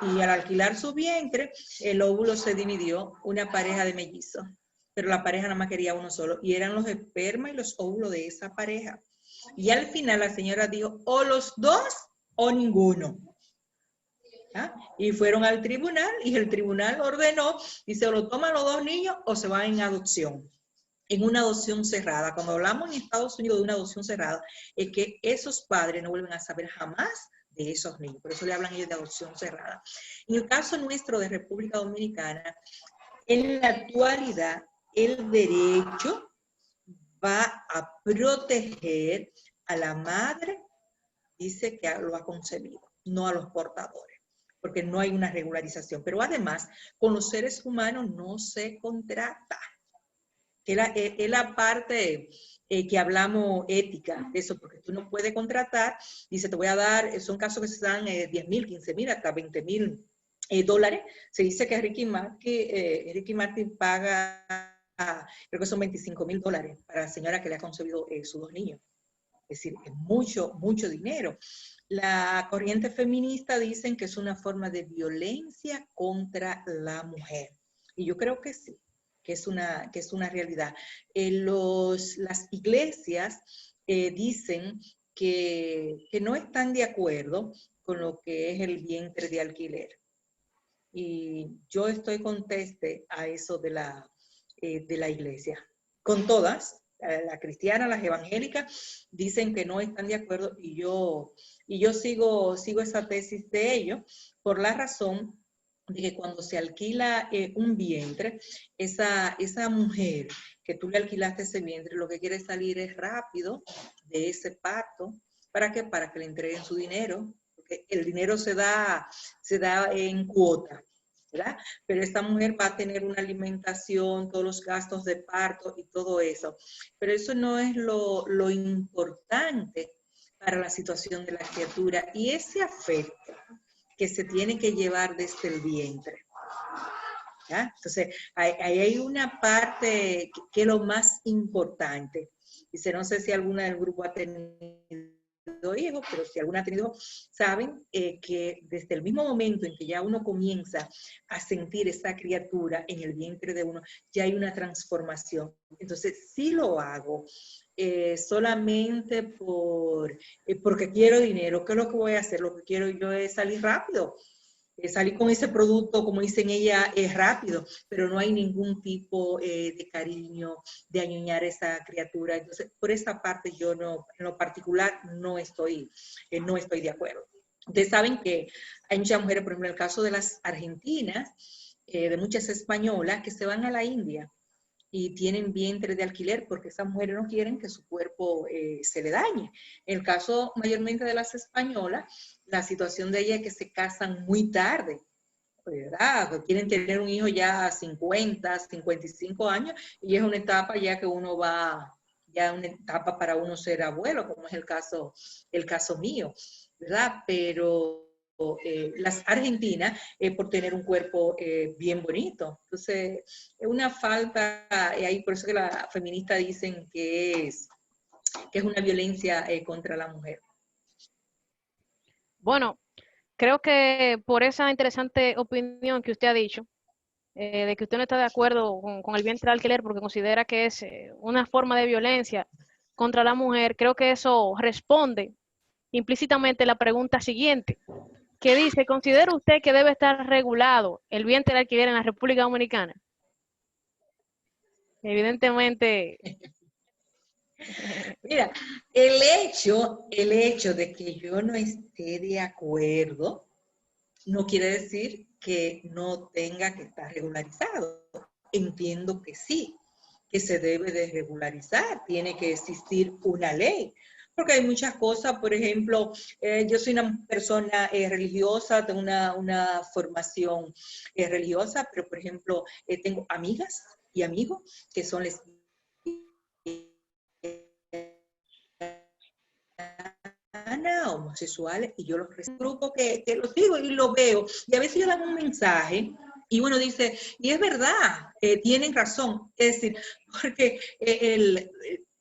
Y al alquilar su vientre, el óvulo se dividió, una pareja de mellizos. Pero la pareja nada más quería uno solo. Y eran los espermas y los óvulos de esa pareja. Y al final la señora dijo, o los dos o ninguno. Y fueron al tribunal y el tribunal ordenó, dice, o lo toman los dos niños o se van en adopción. en una adopción cerrada. Cuando hablamos en Estados Unidos de una adopción cerrada, es que esos padres no vuelven a saber jamás de esos niños. Por eso le hablan ellos de adopción cerrada. En el caso nuestro de República Dominicana, en la actualidad, el derecho va a proteger a la madre, dice que lo ha concebido, no a los portadores, porque no hay una regularización. Pero además, con los seres humanos no se contrata. Es la parte que hablamos ética, de eso, porque tú no puedes contratar, dice, te voy a dar, son casos que se dan 10,000, 15,000, hasta 20,000 dólares. Se dice que Ricky Martin paga, creo que son 25,000 dólares para la señora que le ha concebido sus 2 niños. Es decir, es mucho, mucho dinero. La corriente feminista dicen que es una forma de violencia contra la mujer. Y yo creo que sí, que es una realidad. Las iglesias dicen que no están de acuerdo con lo que es el vientre de alquiler. Y yo estoy conteste a eso de la iglesia. Con todas, la cristiana, las evangélicas, dicen que no están de acuerdo y yo sigo esa tesis de ellos por la razón de que cuando se alquila un vientre, esa mujer que tú le alquilaste ese vientre, lo que quiere salir es rápido de ese parto. ¿Para qué? Para que le entreguen su dinero, porque el dinero se da en cuota, ¿verdad? Pero esta mujer va a tener una alimentación, todos los gastos de parto y todo eso. Pero eso no es lo importante para la situación de la criatura y ese afecto que se tiene que llevar desde el vientre. ¿Ya? Entonces, ahí hay una parte que es lo más importante. Dice, no sé si alguna del grupo ha tenido hijos, pero si alguna ha tenido hijos, saben que desde el mismo momento en que ya uno comienza a sentir esa criatura en el vientre de uno, ya hay una transformación. Entonces, sí lo hago solamente porque quiero dinero. ¿Qué es lo que voy a hacer? Lo que quiero yo es salir rápido. Salir con ese producto, como dicen ella, es rápido, pero no hay ningún tipo de cariño, de añoñar a esa criatura. Entonces, por esa parte yo no, en lo particular, no estoy de acuerdo. Ustedes saben que hay muchas mujeres, por ejemplo, en el caso de las argentinas, de muchas españolas, que se van a la India y tienen vientre de alquiler porque esas mujeres no quieren que su cuerpo se le dañe. En el caso mayormente de las españolas, la situación de ellas es que se casan muy tarde, ¿verdad? Quieren tener un hijo ya a 50, 55 años y es una etapa ya que uno va, ya una etapa para uno ser abuelo, como es el caso mío, ¿verdad? Pero las argentinas por tener un cuerpo bien bonito. Entonces, es una falta, y ahí por eso que las feministas dicen que es una violencia contra la mujer. Bueno, creo que por esa interesante opinión que usted ha dicho, de que usted no está de acuerdo con el vientre de alquiler porque considera que es una forma de violencia contra la mujer, creo que eso responde implícitamente la pregunta siguiente, que dice, ¿considera usted que debe estar regulado el vientre de alquiler en la República Dominicana? Evidentemente. Mira, el hecho de que yo no esté de acuerdo no quiere decir que no tenga que estar regularizado. Entiendo que sí, que se debe de regularizar, tiene que existir una ley. Porque hay muchas cosas, por ejemplo, yo soy una persona religiosa, tengo una formación religiosa, pero por ejemplo, tengo amigas y amigos que son lesbianas, homosexuales, y yo los grupo que los digo y los veo, y a veces yo dan un mensaje, y uno dice, y es verdad, tienen razón, es decir, porque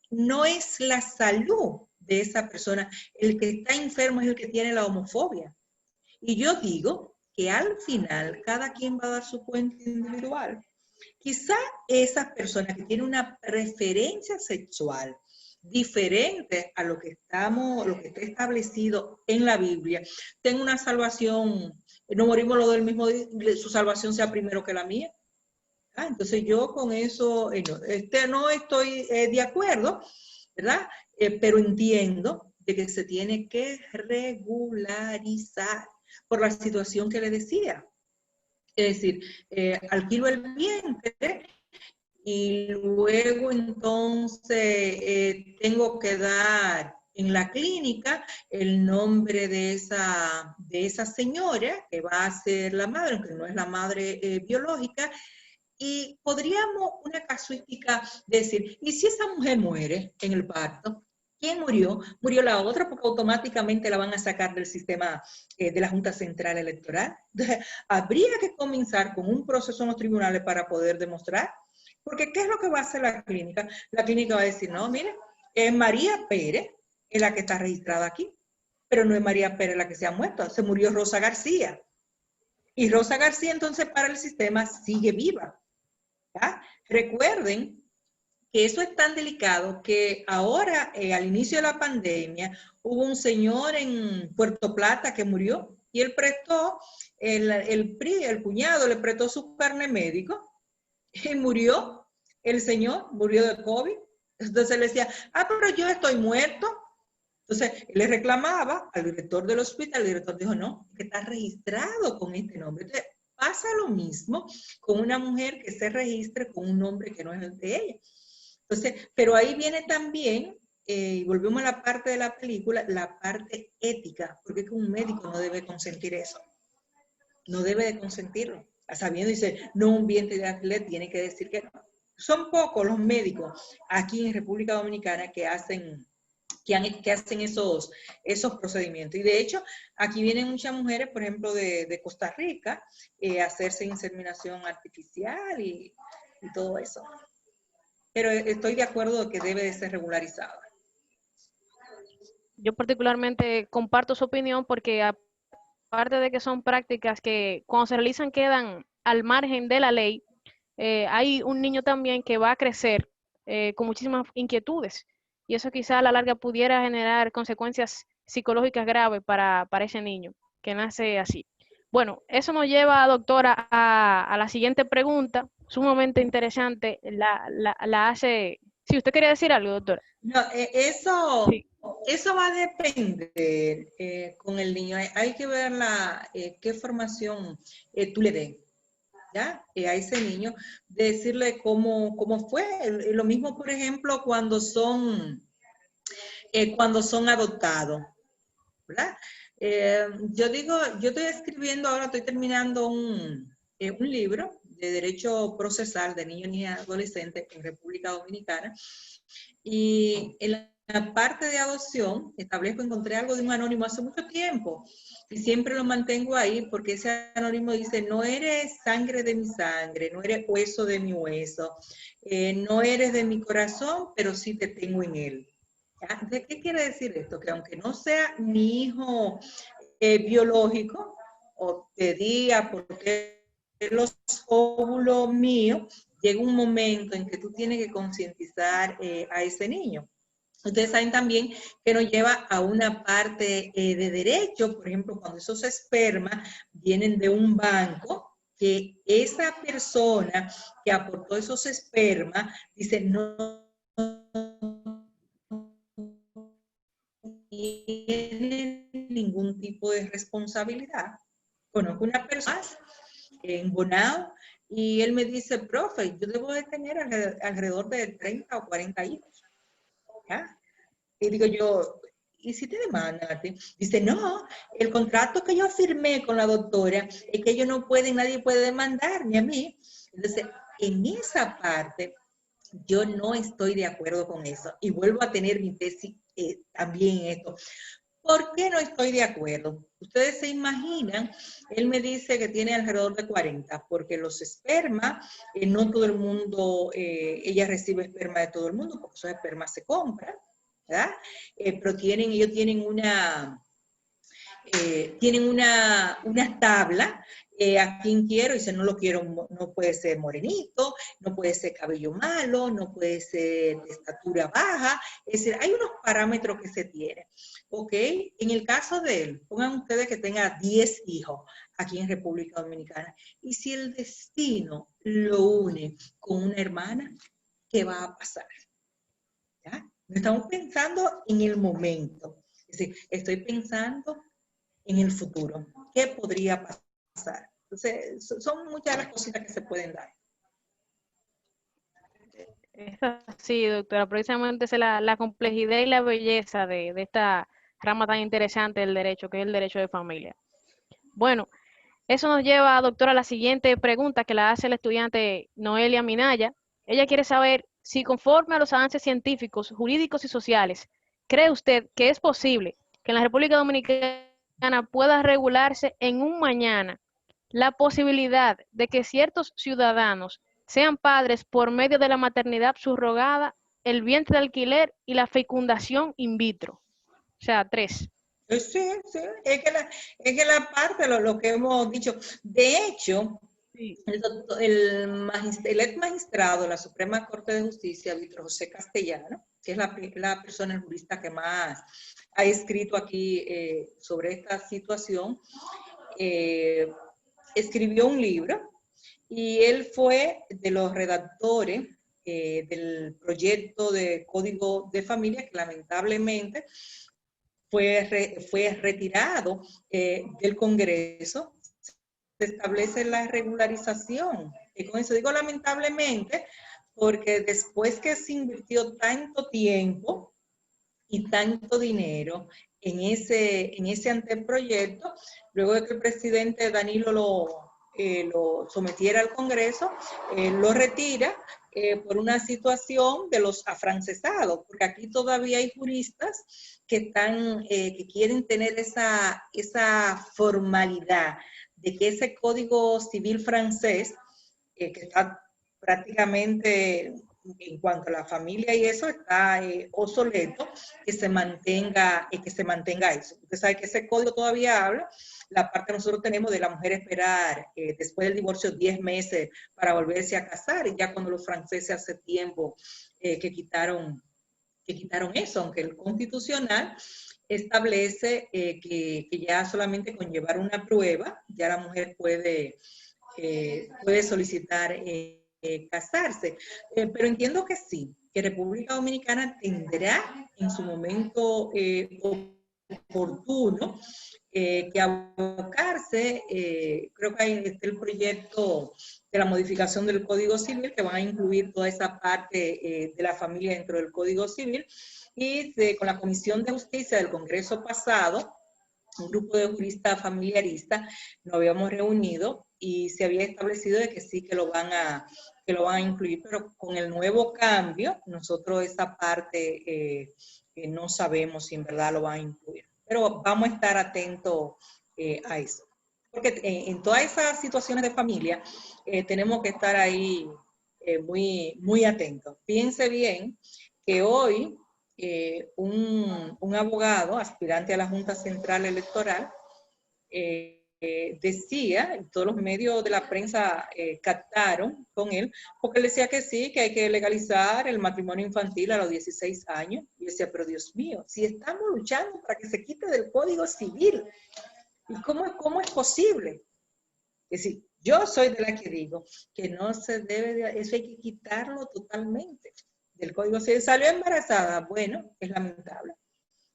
no es la salud de esa persona, el que está enfermo es el que tiene la homofobia. Y yo digo que al final cada quien va a dar su cuenta individual. Quizá esa persona que tiene una preferencia sexual diferente a lo que está establecido en la Biblia, tenga una salvación, no morimos los del mismo día, su salvación sea primero que la mía. Entonces yo con eso no estoy de acuerdo, ¿verdad? Pero entiendo de que se tiene que regularizar por la situación que le decía. Es decir, alquilo el vientre y luego entonces tengo que dar en la clínica el nombre de esa señora que va a ser la madre, aunque no es la madre biológica, y podríamos una casuística decir, ¿y si esa mujer muere en el parto? ¿Quién murió? Murió la otra porque automáticamente la van a sacar del sistema de la Junta Central Electoral. Entonces, habría que comenzar con un proceso en los tribunales para poder demostrar. Porque ¿qué es lo que va a hacer la clínica? La clínica va a decir, no, mire, es María Pérez, es la que está registrada aquí, pero no es María Pérez la que se ha muerto, se murió Rosa García. Y Rosa García entonces para el sistema sigue viva. ¿Ya? Recuerden que eso es tan delicado que ahora, al inicio de la pandemia, hubo un señor en Puerto Plata que murió y él prestó, el cuñado le prestó su carnet médico y murió, el señor murió de COVID. Entonces le decía, pero yo estoy muerto. Entonces él le reclamaba al director del hospital, el director dijo, no, que está registrado con este nombre. Entonces pasa lo mismo con una mujer que se registre con un nombre que no es el de ella. Entonces, pero ahí viene también, y volvemos a la parte de la película, la parte ética, porque es que un médico no debe consentir eso. No debe de consentirlo. Sabiendo, dice, no, un vientre de alquiler tiene que decir que no. Son pocos los médicos aquí en República Dominicana que hacen esos procedimientos. Y de hecho, aquí vienen muchas mujeres, por ejemplo, de Costa Rica, a hacerse inseminación artificial y todo eso. Pero estoy de acuerdo de que debe de ser regularizada. Yo particularmente comparto su opinión porque aparte de que son prácticas que cuando se realizan quedan al margen de la ley, hay un niño también que va a crecer con muchísimas inquietudes y eso quizá a la larga pudiera generar consecuencias psicológicas graves para ese niño que nace así. Bueno, eso nos lleva, doctora, a la siguiente pregunta, sumamente interesante, la hace... Si usted quería decir algo, doctora. No, Sí. eso va a depender con el niño. Hay que ver qué formación tú le des, ¿ya? A ese niño, decirle cómo fue. Lo mismo, por ejemplo, cuando son adoptados, ¿verdad? Yo estoy escribiendo ahora, estoy terminando un libro de derecho procesal de niños y adolescentes en República Dominicana. Y en la parte de adopción, encontré algo de un anónimo hace mucho tiempo y siempre lo mantengo ahí porque ese anónimo dice, no eres sangre de mi sangre, no eres hueso de mi hueso, no eres de mi corazón, pero sí te tengo en él. ¿De qué quiere decir esto? Que aunque no sea mi hijo biológico, o te diga porque los óvulos míos, llega un momento en que tú tienes que concientizar a ese niño. Ustedes saben también que nos lleva a una parte de derecho, por ejemplo, cuando esos espermas vienen de un banco, que esa persona que aportó esos espermas dice, no tiene ningún tipo de responsabilidad. Conozco una persona en Bonao y él me dice, profe, yo debo de tener alrededor de 30 o 40 hijos. ¿Ya? Y digo yo, ¿y si te demandan a ti? Dice, no, el contrato que yo firmé con la doctora es que ellos no pueden, nadie puede demandar, ni a mí. Entonces, en esa parte, yo no estoy de acuerdo con eso. Y vuelvo a tener mi tesis también en esto. ¿Por qué no estoy de acuerdo? Ustedes se imaginan, él me dice que tiene alrededor de 40, porque los espermas, no todo el mundo, ella recibe esperma de todo el mundo, porque esos espermas se compran, ¿verdad? Pero ellos tienen una tabla a quién quiero, y dice, no lo quiero, no puede ser morenito, no puede ser cabello malo, no puede ser de estatura baja, es decir, hay unos parámetros que se tienen, ¿ok? En el caso de él, pongan ustedes que tenga 10 hijos aquí en República Dominicana, y si el destino lo une con una hermana, ¿qué va a pasar? ¿Ya? No estamos pensando en el momento, es decir, estoy pensando en el futuro, ¿qué podría pasar? Entonces, son muchas las cositas que se pueden dar. Es así, doctora, precisamente es la complejidad y la belleza de esta rama tan interesante del derecho, que es el derecho de familia. Bueno, eso nos lleva, doctora, a la siguiente pregunta que la hace el estudiante Noelia Minaya. Ella quiere saber si conforme a los avances científicos, jurídicos y sociales, ¿cree usted que es posible que en la República Dominicana pueda regularse en un mañana la posibilidad de que ciertos ciudadanos sean padres por medio de la maternidad subrogada, el vientre de alquiler y la fecundación in vitro? O sea, 3. Sí, sí, es que la parte, lo que hemos dicho, de hecho, Sí. el ex magistrado de la Suprema Corte de Justicia, Víctor José Castellano, que es la persona, el jurista que más ha escrito aquí sobre esta situación, escribió un libro y él fue de los redactores del proyecto de Código de Familia que lamentablemente fue retirado del Congreso. Se establece la regularización. Y con eso digo lamentablemente, porque después que se invirtió tanto tiempo y tanto dinero en ese anteproyecto, luego de que el presidente Danilo lo sometiera al Congreso, lo retira por una situación de los afrancesados, porque aquí todavía hay juristas que quieren tener esa formalidad de que ese Código Civil francés, que está prácticamente en cuanto a la familia y eso está obsoleto, que se mantenga eso. Usted sabe que ese código todavía habla, la parte que nosotros tenemos de la mujer esperar después del divorcio 10 meses para volverse a casar, y ya cuando los franceses hace tiempo que quitaron eso, aunque el constitucional establece que ya solamente con llevar una prueba, ya la mujer puede solicitar casarse. Pero entiendo que sí, que República Dominicana tendrá en su momento oportuno que abocarse, creo que ahí está el proyecto de la modificación del Código Civil, que van a incluir toda esa parte de la familia dentro del Código Civil, y con la Comisión de Justicia del Congreso pasado, un grupo de juristas familiaristas, nos habíamos reunido y se había establecido de que sí que lo van a incluir, pero con el nuevo cambio, nosotros esa parte no sabemos si en verdad lo van a incluir. Pero vamos a estar atentos a eso. Porque en todas esas situaciones de familia tenemos que estar ahí muy, muy atentos. Piense bien que hoy un abogado aspirante a la Junta Central Electoral decía, todos los medios de la prensa captaron con él, porque él decía que sí, que hay que legalizar el matrimonio infantil a los 16 años. Y yo decía, pero Dios mío, si estamos luchando para que se quite del Código Civil, ¿y cómo es posible? Es decir, yo soy de la que digo que no se debe de, eso hay que quitarlo totalmente del Código Civil. Salió embarazada, bueno, es lamentable.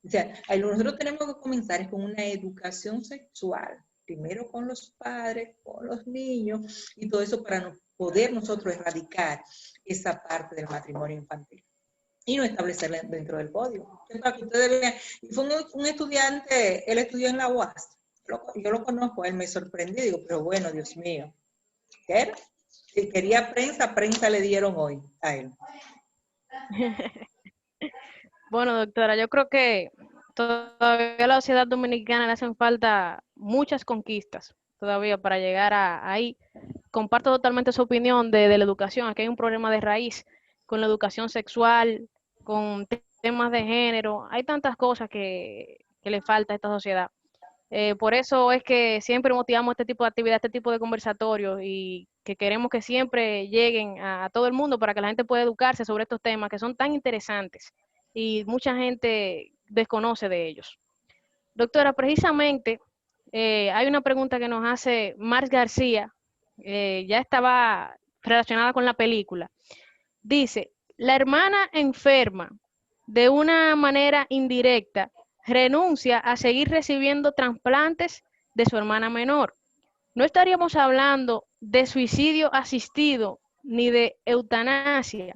O sea, nosotros tenemos que comenzar con una educación sexual, primero con los padres, con los niños y todo eso para poder nosotros erradicar esa parte del matrimonio infantil y no establecerla dentro del código. Para que ustedes vean, y fue un estudiante, él estudió en la UAS, yo lo conozco, él me sorprendió, digo, pero bueno, Dios mío, ¿qué? Si quería prensa le dieron hoy a él. Bueno, doctora, yo creo que todavía a la sociedad dominicana le hacen falta muchas conquistas todavía para llegar ahí. Comparto totalmente su opinión de la educación. Aquí hay un problema de raíz con la educación sexual, con temas de género. Hay tantas cosas que le falta a esta sociedad. Por eso es que siempre motivamos este tipo de actividad, este tipo de conversatorios y que queremos que siempre lleguen a todo el mundo para que la gente pueda educarse sobre estos temas que son tan interesantes y mucha gente desconoce de ellos. Doctora, precisamente hay una pregunta que nos hace Mars García, ya estaba relacionada con la película. Dice, la hermana enferma de una manera indirecta renuncia a seguir recibiendo trasplantes de su hermana menor. No estaríamos hablando de suicidio asistido ni de eutanasia.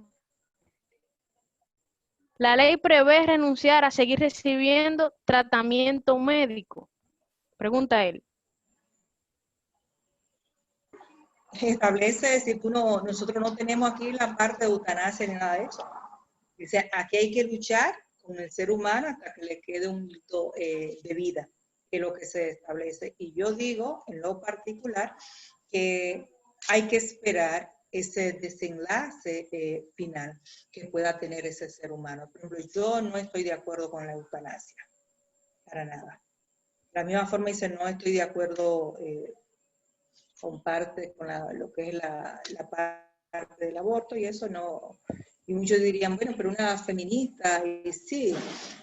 La ley prevé renunciar a seguir recibiendo tratamiento médico. Pregunta él. Establece decir que nosotros no tenemos aquí la parte de eutanasia ni nada de eso. Dice, aquí hay que luchar con el ser humano hasta que le quede un hito de vida, que es lo que se establece. Y yo digo, en lo particular, que hay que esperar ese desenlace final que pueda tener ese ser humano. Por ejemplo, yo no estoy de acuerdo con la eutanasia, para nada. De la misma forma dice, no estoy de acuerdo con lo que es la parte del aborto, y eso no. Y muchos dirían, bueno, pero una feminista, y sí,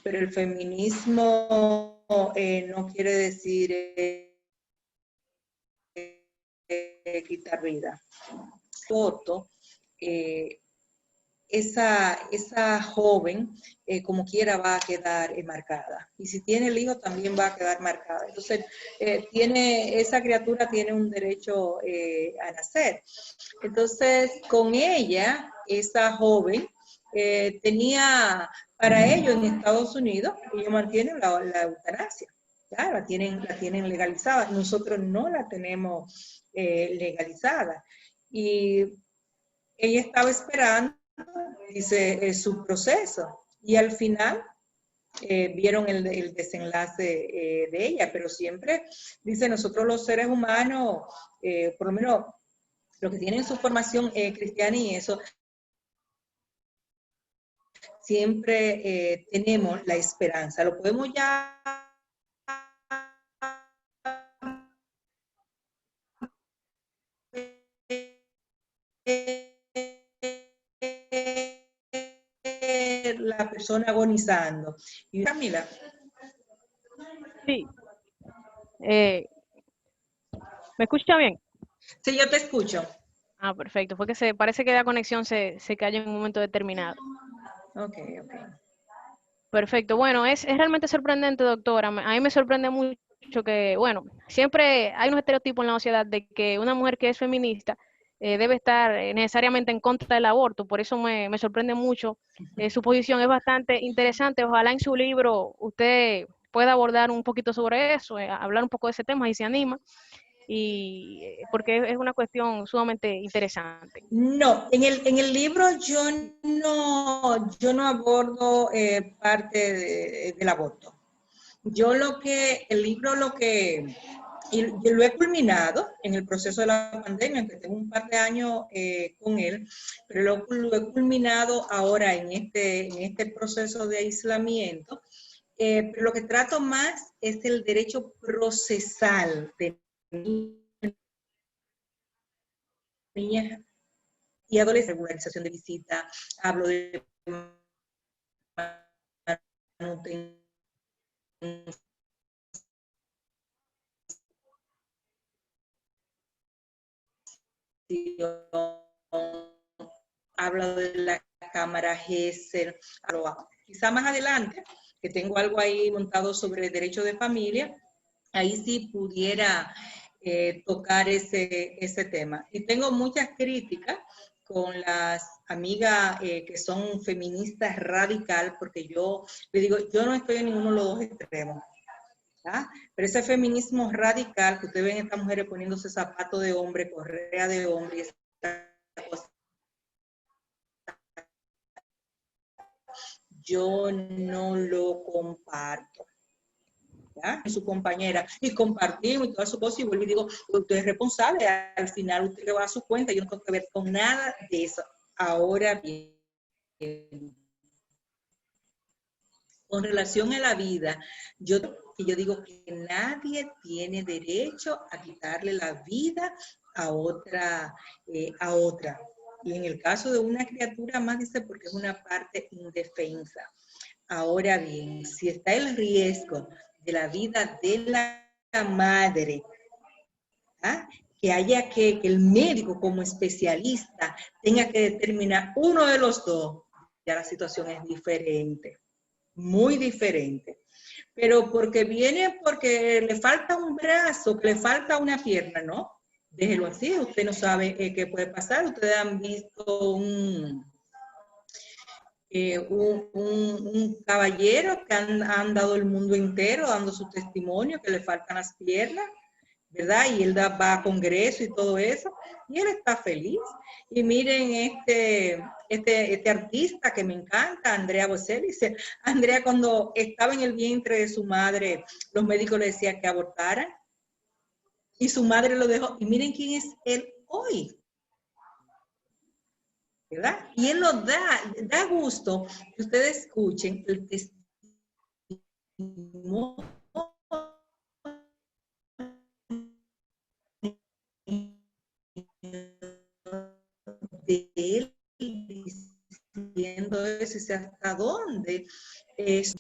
pero el feminismo no quiere decir quitar vida. Aborto, esa joven, como quiera, va a quedar marcada. Y si tiene el hijo, también va a quedar marcada. Entonces, esa criatura tiene un derecho a nacer. Entonces, con ella, esa joven, tenía, para ellos en Estados Unidos, ellos mantienen la eutanasia. Ya, la tienen legalizada. Nosotros no la tenemos legalizada. Y ella estaba esperando, dice, su proceso, y al final vieron el desenlace de ella, pero siempre, dice, nosotros los seres humanos, por lo menos los que tienen su formación cristiana y eso, siempre tenemos la esperanza. Lo podemos ya la persona agonizando. Y Camila. Sí. ¿Me escucha bien? Sí, yo te escucho. Ah, perfecto. Fue que parece que la conexión se cayó en un momento determinado. Ok. Perfecto. Bueno, es realmente sorprendente, doctora. A mí me sorprende mucho que, bueno, siempre hay unos estereotipos en la sociedad de que una mujer que es feminista debe estar necesariamente en contra del aborto. Por eso me sorprende mucho. Su posición es bastante interesante. Ojalá en su libro usted pueda abordar un poquito sobre eso, hablar un poco de ese tema y se anima. Y porque es una cuestión sumamente interesante. No, en el libro yo no abordo parte del aborto. El libro y lo he culminado en el proceso de la pandemia, aunque tengo un par de años con él, pero lo he culminado ahora en este proceso de aislamiento. Pero lo que trato más es el derecho procesal de niñas y adolescentes, regularización de visita, hablo de manutención, hablo de la cámara GESEL, quizá más adelante, que tengo algo ahí montado sobre derecho de familia, ahí sí pudiera tocar ese tema. Y tengo muchas críticas con las amigas que son feministas radical, porque yo le digo, yo no estoy en ninguno de los dos extremos. ¿Ah? Pero ese feminismo radical, que ustedes ven a estas mujeres poniéndose zapato de hombre, correa de hombre, y esa cosa, yo no lo comparto. ¿Ya? Su compañera, y compartimos y todas sus cosas, y vuelvo y digo, usted es responsable, al final usted le va a su cuenta, yo no tengo que ver con nada de eso. Ahora bien, con relación a la vida, yo que yo digo que nadie tiene derecho a quitarle la vida a otra, a otra. Y en el caso de una criatura más, dice, porque es una parte indefensa. Ahora bien, si está el riesgo de la vida de la madre, ¿ah? Que haya que el médico como especialista tenga que determinar uno de los dos, ya la situación es diferente, muy diferente. Pero porque viene porque le falta un brazo, que le falta una pierna, ¿no? Déjelo así, usted no sabe qué puede pasar. Ustedes han visto un caballero que han dado el mundo entero dando su testimonio, que le faltan las piernas, ¿verdad? Y él va a congreso y todo eso, y él está feliz. Y miren este artista que me encanta, Andrea Bocelli. Andrea, cuando estaba en el vientre de su madre, los médicos le decían que abortara, y su madre lo dejó. Y miren quién es él hoy, ¿verdad? Y él lo da gusto que ustedes escuchen el testimonio de él diciendo eso, y hasta dónde.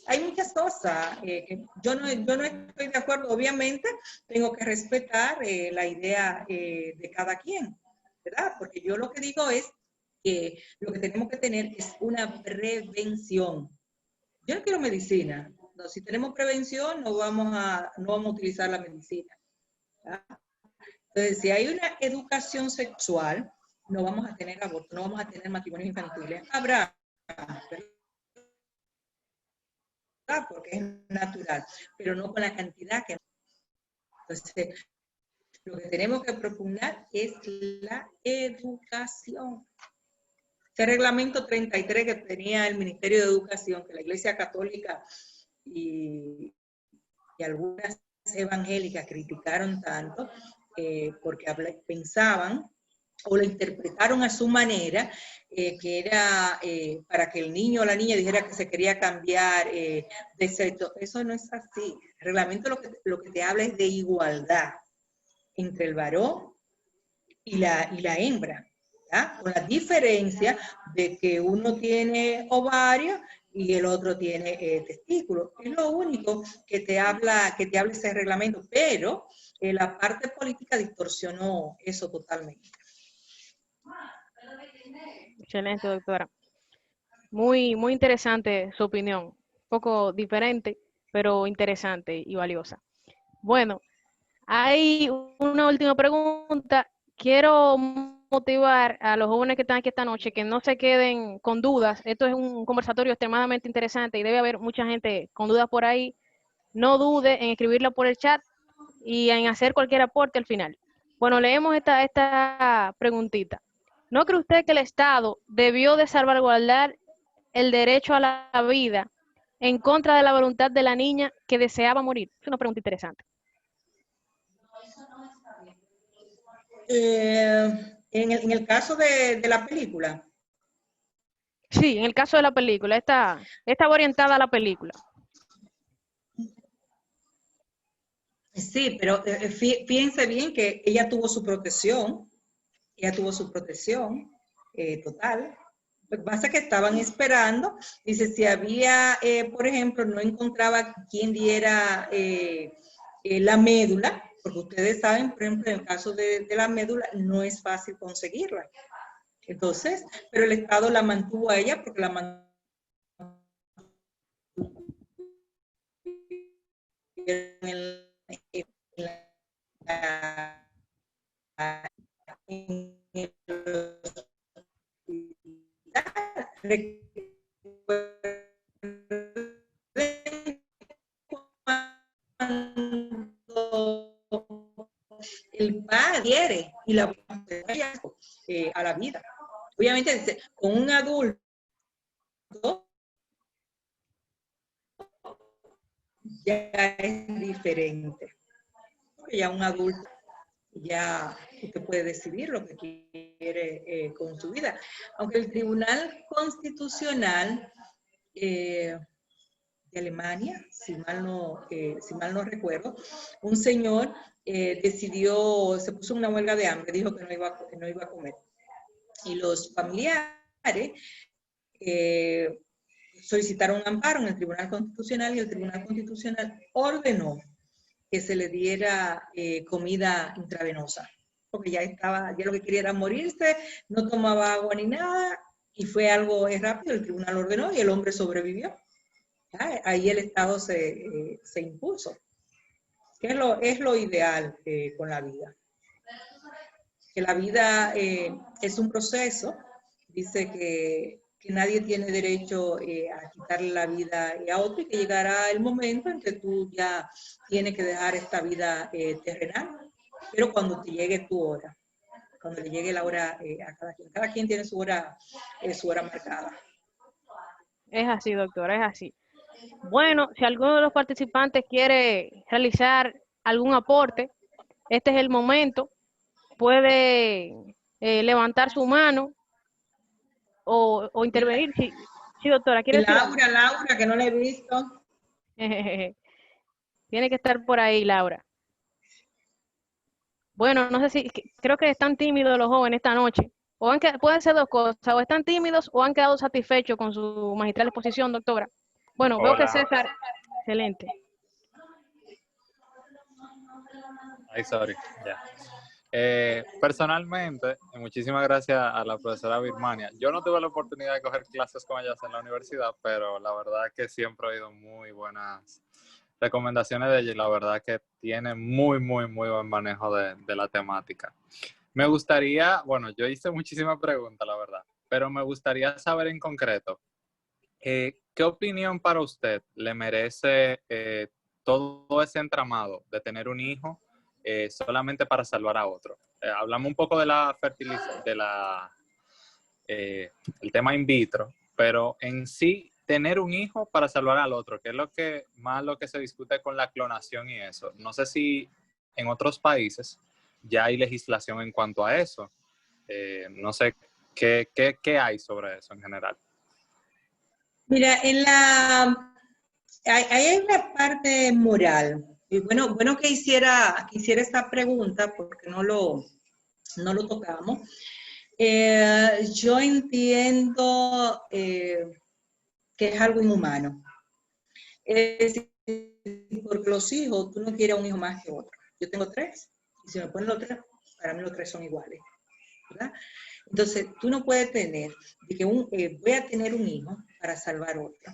Hay muchas cosas que yo no estoy de acuerdo. Obviamente tengo que respetar la idea de cada quien, ¿verdad? Porque yo lo que digo es que lo que tenemos que tener es una prevención. Yo no quiero medicina. No, si tenemos prevención, no vamos a utilizar la medicina, ¿verdad? Entonces, si hay una educación sexual, no vamos a tener aborto, no vamos a tener matrimonios infantiles. Habrá, ¿verdad? Porque es natural, pero no con la cantidad que... Entonces, lo que tenemos que propugnar es la educación. Ese reglamento 33 que tenía el Ministerio de Educación, que la Iglesia Católica y algunas evangélicas criticaron tanto, porque pensaban o lo interpretaron a su manera, que era para que el niño o la niña dijera que se quería cambiar de sexo. Eso no es así. El reglamento lo que te habla es de igualdad entre el varón y la hembra, ¿ya? Con la diferencia de que uno tiene ovario y el otro tiene testículos. Es lo único que te habla ese reglamento, pero la parte política distorsionó eso totalmente. Excelente, doctora. Muy, muy interesante su opinión. Un poco diferente, pero interesante y valiosa. Bueno, hay una última pregunta. Quiero motivar a los jóvenes que están aquí esta noche que no se queden con dudas. Esto es un conversatorio extremadamente interesante y debe haber mucha gente con dudas por ahí. No dude en escribirla por el chat y en hacer cualquier aporte al final. Bueno, leemos esta preguntita. ¿No cree usted que el Estado debió de salvaguardar el derecho a la vida en contra de la voluntad de la niña que deseaba morir? Es una pregunta interesante. En el caso de la película. Sí, en el caso de la película, esta orientada a la película. Sí, pero fíjense bien que ella tuvo su protección total. Lo que pasa es que estaban esperando, dice, si había, por ejemplo, no encontraba quien diera la médula, porque ustedes saben, por ejemplo, en el caso de la médula, no es fácil conseguirla. Entonces, pero el Estado la mantuvo a ella porque la mantuvo en el padre quiere y la a la vida. Obviamente, con un adulto ya es diferente. Porque ya un adulto ya usted puede decidir lo que quiere con su vida. Aunque el Tribunal Constitucional de Alemania, si mal no recuerdo, un señor decidió, se puso una huelga de hambre, dijo que no iba a comer. Y los familiares solicitaron un amparo en el Tribunal Constitucional y el Tribunal Constitucional ordenó que se le diera comida intravenosa, porque ya lo que quería era morirse, no tomaba agua ni nada, y fue algo rápido, el tribunal ordenó y el hombre sobrevivió. Ahí el Estado se impuso, que es lo ideal con la vida. Que la vida es un proceso, dice que nadie tiene derecho a quitarle la vida a otro y que llegará el momento en que tú ya tienes que dejar esta vida terrenal, pero cuando te llegue tu hora, cuando le llegue la hora a cada quien tiene su hora marcada. Es así, doctora, es así. Bueno, si alguno de los participantes quiere realizar algún aporte, este es el momento. Puede levantar su mano o intervenir. Sí, sí, doctora, ¿quiere Y decir algo? Laura, que no la he visto. Tiene que estar por ahí, Laura. Bueno, no sé si, creo que están tímidos los jóvenes esta noche. Pueden ser dos cosas, o están tímidos o han quedado satisfechos con su magistral exposición, doctora. Bueno, veo que Hola. César, excelente. Ay, sorry. Ya. Personalmente, muchísimas gracias a la profesora Birmania. Yo no tuve la oportunidad de coger clases con ellas en la universidad, pero la verdad es que siempre he oído muy buenas recomendaciones de ella y la verdad es que tiene muy buen manejo de la temática. Me gustaría, bueno, yo hice muchísimas preguntas, la verdad, pero me gustaría saber en concreto, ¿qué opinión para usted le merece todo ese entramado de tener un hijo solamente para salvar a otro? Hablamos un poco de la fertilización, el tema in vitro, pero en sí tener un hijo para salvar al otro, que es lo que se discute con la clonación y eso. No sé si en otros países ya hay legislación en cuanto a eso. No sé qué hay sobre eso en general. Mira, hay una parte moral. Y bueno que hiciera esta pregunta porque no lo tocamos. Yo entiendo que es algo inhumano. Es decir, porque los hijos, tú no quieres un hijo más que otro. Yo tengo 3, y si me ponen los 3, para mí los 3 son iguales, ¿verdad? Entonces, tú no puedes tener, de que voy a tener un hijo para salvar otro.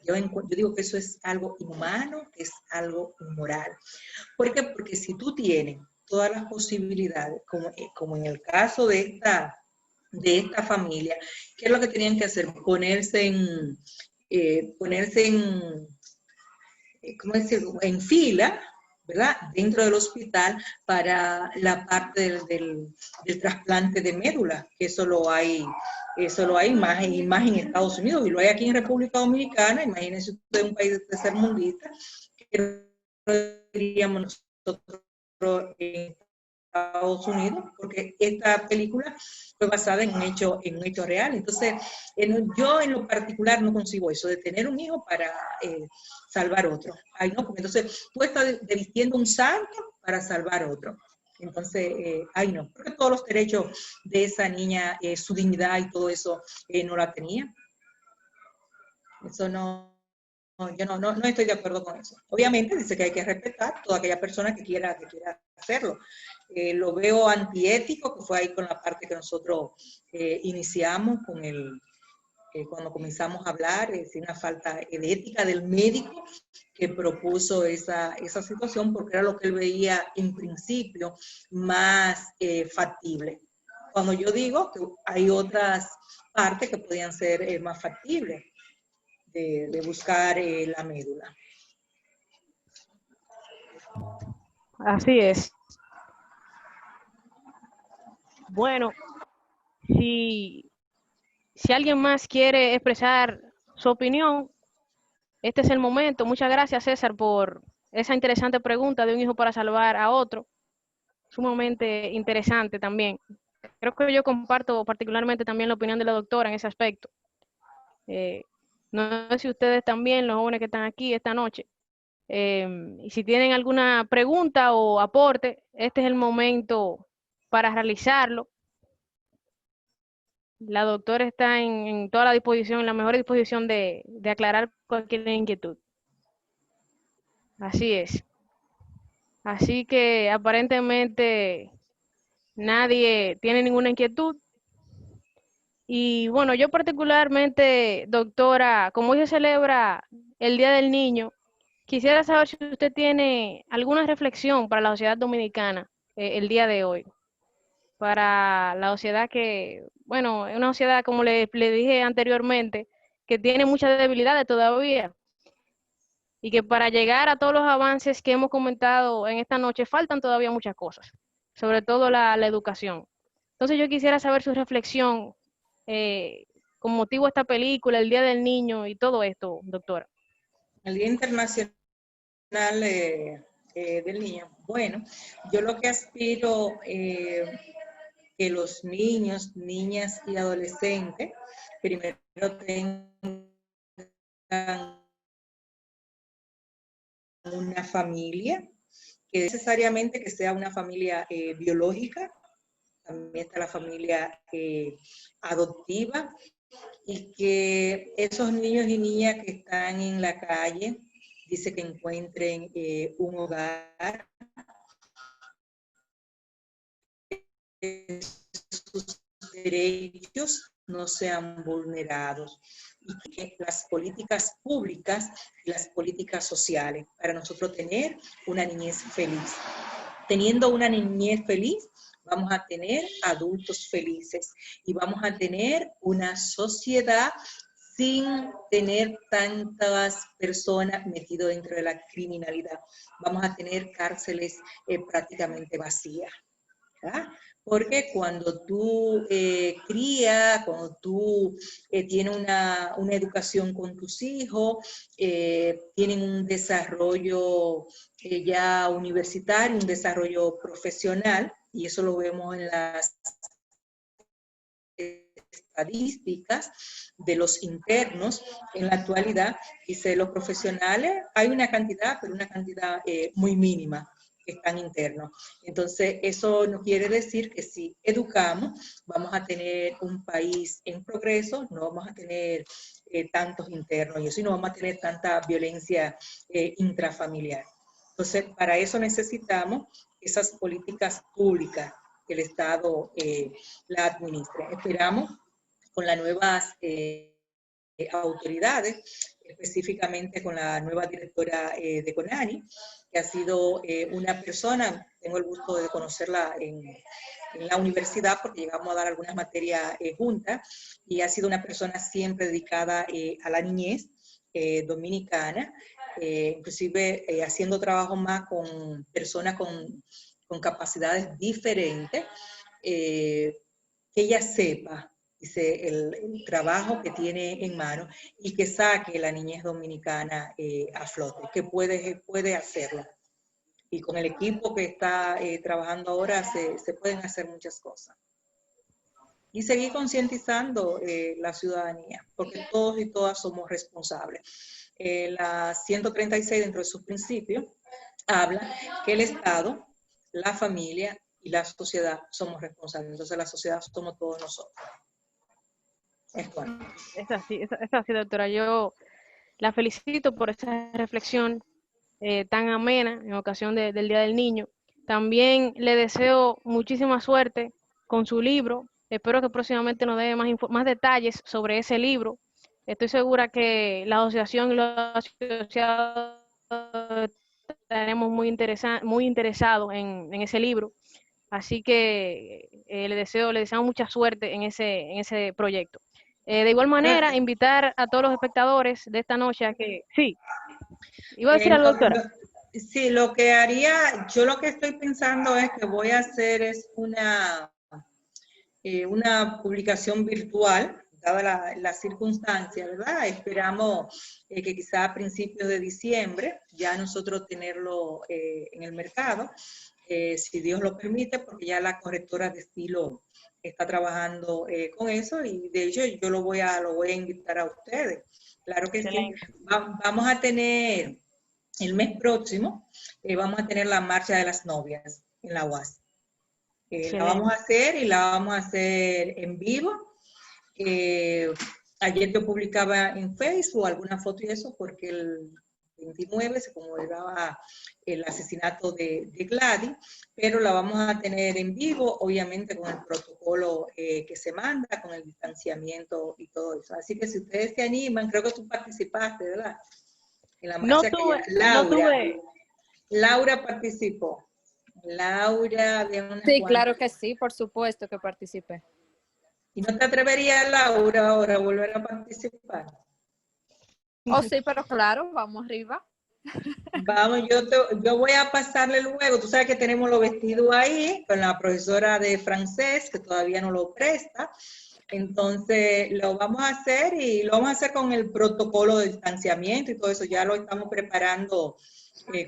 Yo digo que eso es algo inhumano, que es algo inmoral. ¿Por qué? Porque si tú tienes todas las posibilidades, como en el caso de esta familia, ¿qué es lo que tenían que hacer? Ponerse ¿cómo decirlo? En fila, ¿verdad? Dentro del hospital para la parte del trasplante de médula, que eso lo hay más en Estados Unidos y lo hay aquí en República Dominicana. Imagínense usted un país tercermundista, que diríamos nosotros en Estados Unidos, porque esta película fue basada en un hecho real. Entonces, yo en lo particular no consigo eso, de tener un hijo para salvar otro. Ay, no, porque entonces tú estás vistiendo un santo para salvar otro. Entonces, ay no, porque todos los derechos de esa niña, su dignidad y todo eso, no la tenía. Eso yo no estoy de acuerdo con eso. Obviamente dice que hay que respetar toda aquella persona que quiera hacerlo. Lo veo antiético, que fue ahí con la parte que nosotros iniciamos cuando comenzamos a hablar, es una falta de ética del médico que propuso esa situación, porque era lo que él veía en principio más factible. Cuando yo digo que hay otras partes que podían ser más factibles de buscar la médula. Así es. Bueno, si alguien más quiere expresar su opinión, este es el momento. Muchas gracias, César, por esa interesante pregunta de un hijo para salvar a otro. Sumamente interesante también. Creo que yo comparto particularmente también la opinión de la doctora en ese aspecto. No sé si ustedes también, los jóvenes que están aquí esta noche, y si tienen alguna pregunta o aporte, este es el momento para realizarlo. La doctora está en toda la disposición, en la mejor disposición de aclarar cualquier inquietud. Así es. Así que aparentemente nadie tiene ninguna inquietud. Y bueno, yo particularmente, doctora, como hoy se celebra el Día del Niño, quisiera saber si usted tiene alguna reflexión para la sociedad dominicana el día de hoy. Para la sociedad que, bueno, es una sociedad, como le dije anteriormente, que tiene muchas debilidades todavía y que para llegar a todos los avances que hemos comentado en esta noche faltan todavía muchas cosas, sobre todo la educación. Entonces yo quisiera saber su reflexión eh, con motivo de esta película, el Día del Niño y todo esto, doctora. El Día Internacional del Niño. Bueno, yo lo que aspiro que los niños, niñas y adolescentes primero tengan una familia, que necesariamente que sea una familia biológica, también está la familia adoptiva, y que esos niños y niñas que están en la calle, dice que encuentren un hogar, sus derechos no sean vulnerados, y que las políticas públicas y las políticas sociales para nosotros tener una niñez feliz. Teniendo una niñez feliz, vamos a tener adultos felices y vamos a tener una sociedad sin tener tantas personas metidas dentro de la criminalidad. Vamos a tener cárceles prácticamente vacías, ¿verdad? Porque cuando tú crías, cuando tú tienes una educación con tus hijos, tienen un desarrollo ya universitario, un desarrollo profesional, y eso lo vemos en las estadísticas de los internos en la actualidad. Dice, los profesionales, hay una cantidad, pero una cantidad muy mínima que están internos. Entonces, eso no quiere decir que si educamos, vamos a tener un país en progreso, no vamos a tener tantos internos, y así no vamos a tener tanta violencia intrafamiliar. Entonces, para eso necesitamos esas políticas públicas que el Estado la administre. Esperamos con las nuevas autoridades, específicamente con la nueva directora de CONANI, que ha sido una persona, tengo el gusto de conocerla en la universidad porque llegamos a dar algunas materias juntas, y ha sido una persona siempre dedicada a la niñez dominicana, inclusive haciendo trabajo más con personas con capacidades diferentes, que ella sepa, dice, el trabajo que tiene en mano y que saque la niñez dominicana a flote, que puede hacerlo. Y con el equipo que está trabajando ahora se pueden hacer muchas cosas. Y seguir concientizando la ciudadanía, porque todos y todas somos responsables. La 136, dentro de sus principios, habla que el Estado, la familia y la sociedad somos responsables. Entonces la sociedad somos todos nosotros. Es así, doctora. Yo la felicito por esa reflexión tan amena en ocasión del Día del Niño. También le deseo muchísima suerte con su libro. Espero que próximamente nos dé más detalles sobre ese libro. Estoy segura que la asociación y los asociados estaremos muy interesados en ese libro. Así que le deseamos mucha suerte en ese proyecto. De igual manera, invitar a todos los espectadores de esta noche a que, sí, iba a decir algo, doctora. Sí, lo que haría, yo lo que estoy pensando es que voy a hacer es una publicación virtual, dada la circunstancia, ¿verdad? Esperamos que quizá a principios de diciembre ya nosotros tenerlo en el mercado, si Dios lo permite, porque ya las correctoras de estilo está trabajando con eso y de hecho yo lo voy a invitar a ustedes. Claro que sí. Vamos a tener el mes próximo, vamos a tener la marcha de las novias en la UAS. La vamos a hacer y la vamos a hacer en vivo. Ayer yo publicaba en Facebook alguna foto y eso porque el 29 se conmemoraba el asesinato de Gladys, pero la vamos a tener en vivo, obviamente con el protocolo que se manda, con el distanciamiento y todo eso. Así que si ustedes se animan, creo que tú participaste, ¿verdad? En la marcha Laura participó. Laura de una Sí, claro que sí, por supuesto que participé. ¿Y no te atreverías, Laura, ahora a volver a participar? Oh, sí, pero claro, vamos arriba. Vamos, yo voy a pasarle luego, tú sabes que tenemos los vestidos ahí, con la profesora de francés, que todavía no lo presta, entonces lo vamos a hacer y lo vamos a hacer con el protocolo de distanciamiento y todo eso, ya lo estamos preparando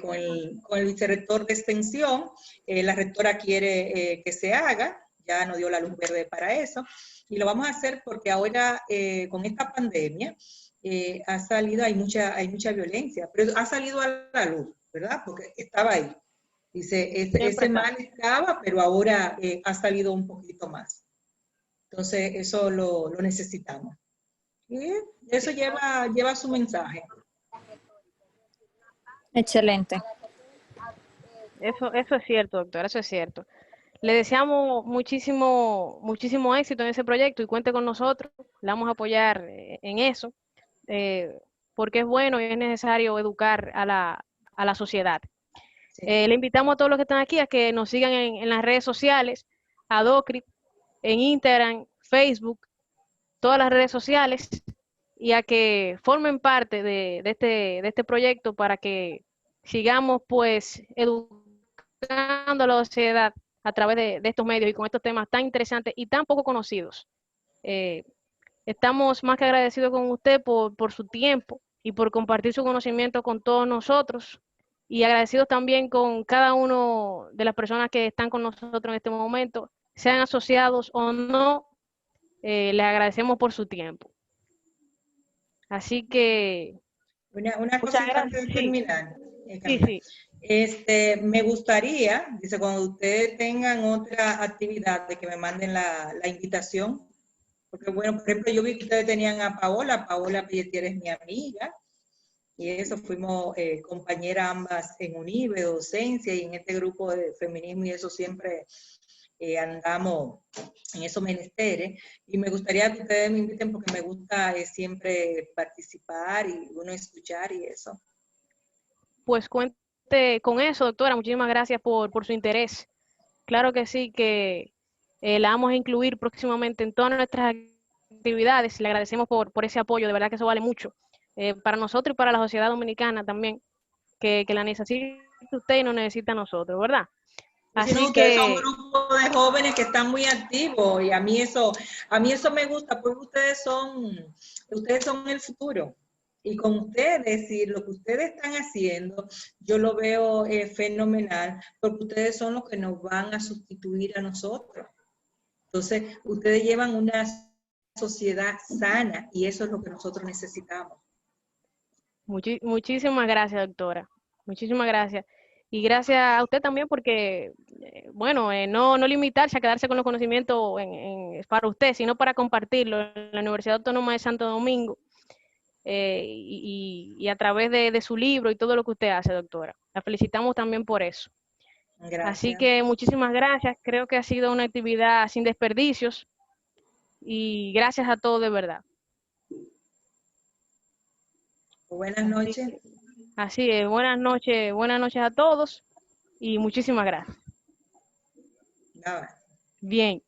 con el vicerrector de extensión, la rectora quiere que se haga, ya nos dio la luz verde para eso, y lo vamos a hacer porque ahora con esta pandemia ha salido, hay mucha violencia, pero ha salido a la luz, ¿verdad? Porque estaba ahí. Dice, ese mal estaba, pero ahora ha salido un poquito más. Entonces, eso lo necesitamos. Y eso lleva su mensaje. Excelente. Eso es cierto, doctora, eso es cierto. Le deseamos muchísimo éxito en ese proyecto y cuente con nosotros. Le vamos a apoyar en eso, porque es bueno y es necesario educar a la sociedad. Sí. Le invitamos a todos los que están aquí a que nos sigan en las redes sociales, a Docrit, en Instagram, Facebook, todas las redes sociales, y a que formen parte de este proyecto para que sigamos pues educando a la sociedad a través de estos medios y con estos temas tan interesantes y tan poco conocidos. Estamos más que agradecidos con usted por su tiempo y por compartir su conocimiento con todos nosotros, y agradecidos también con cada uno de las personas que están con nosotros en este momento, sean asociados o no, les agradecemos por su tiempo. Así que... Una cosita antes de terminar. Sí. Me gustaría, dice, cuando ustedes tengan otra actividad, de que me manden la invitación, porque bueno, por ejemplo, yo vi que ustedes tenían a Paola Pelletier es mi amiga, y eso, fuimos compañeras ambas en UNIBE, docencia, y en este grupo de feminismo, y eso siempre andamos en esos menesteres, y me gustaría que ustedes me inviten porque me gusta siempre participar y uno escuchar y eso. Pues cuente con eso, doctora. Muchísimas gracias por su interés. Claro que sí, que la vamos a incluir próximamente en todas nuestras actividades. Le agradecemos por ese apoyo, de verdad que eso vale mucho. Para nosotros y para la sociedad dominicana también, que la necesita usted y nos necesita a nosotros, ¿verdad? Así no, ustedes son un grupo de jóvenes que están muy activos y a mí eso me gusta, porque ustedes son el futuro. Y con ustedes, y lo que ustedes están haciendo, yo lo veo fenomenal, porque ustedes son los que nos van a sustituir a nosotros. Entonces, ustedes llevan una sociedad sana y eso es lo que nosotros necesitamos. Muchísimas gracias, doctora. Muchísimas gracias. Y gracias a usted también porque, no limitarse a quedarse con los conocimientos para usted, sino para compartirlo en la Universidad Autónoma de Santo Domingo y a través de su libro y todo lo que usted hace, doctora. La felicitamos también por eso. Gracias. Así que muchísimas gracias. Creo que ha sido una actividad sin desperdicios y gracias a todos de verdad. Buenas noches. Así es, buenas noches a todos y muchísimas gracias. Nada. Bien.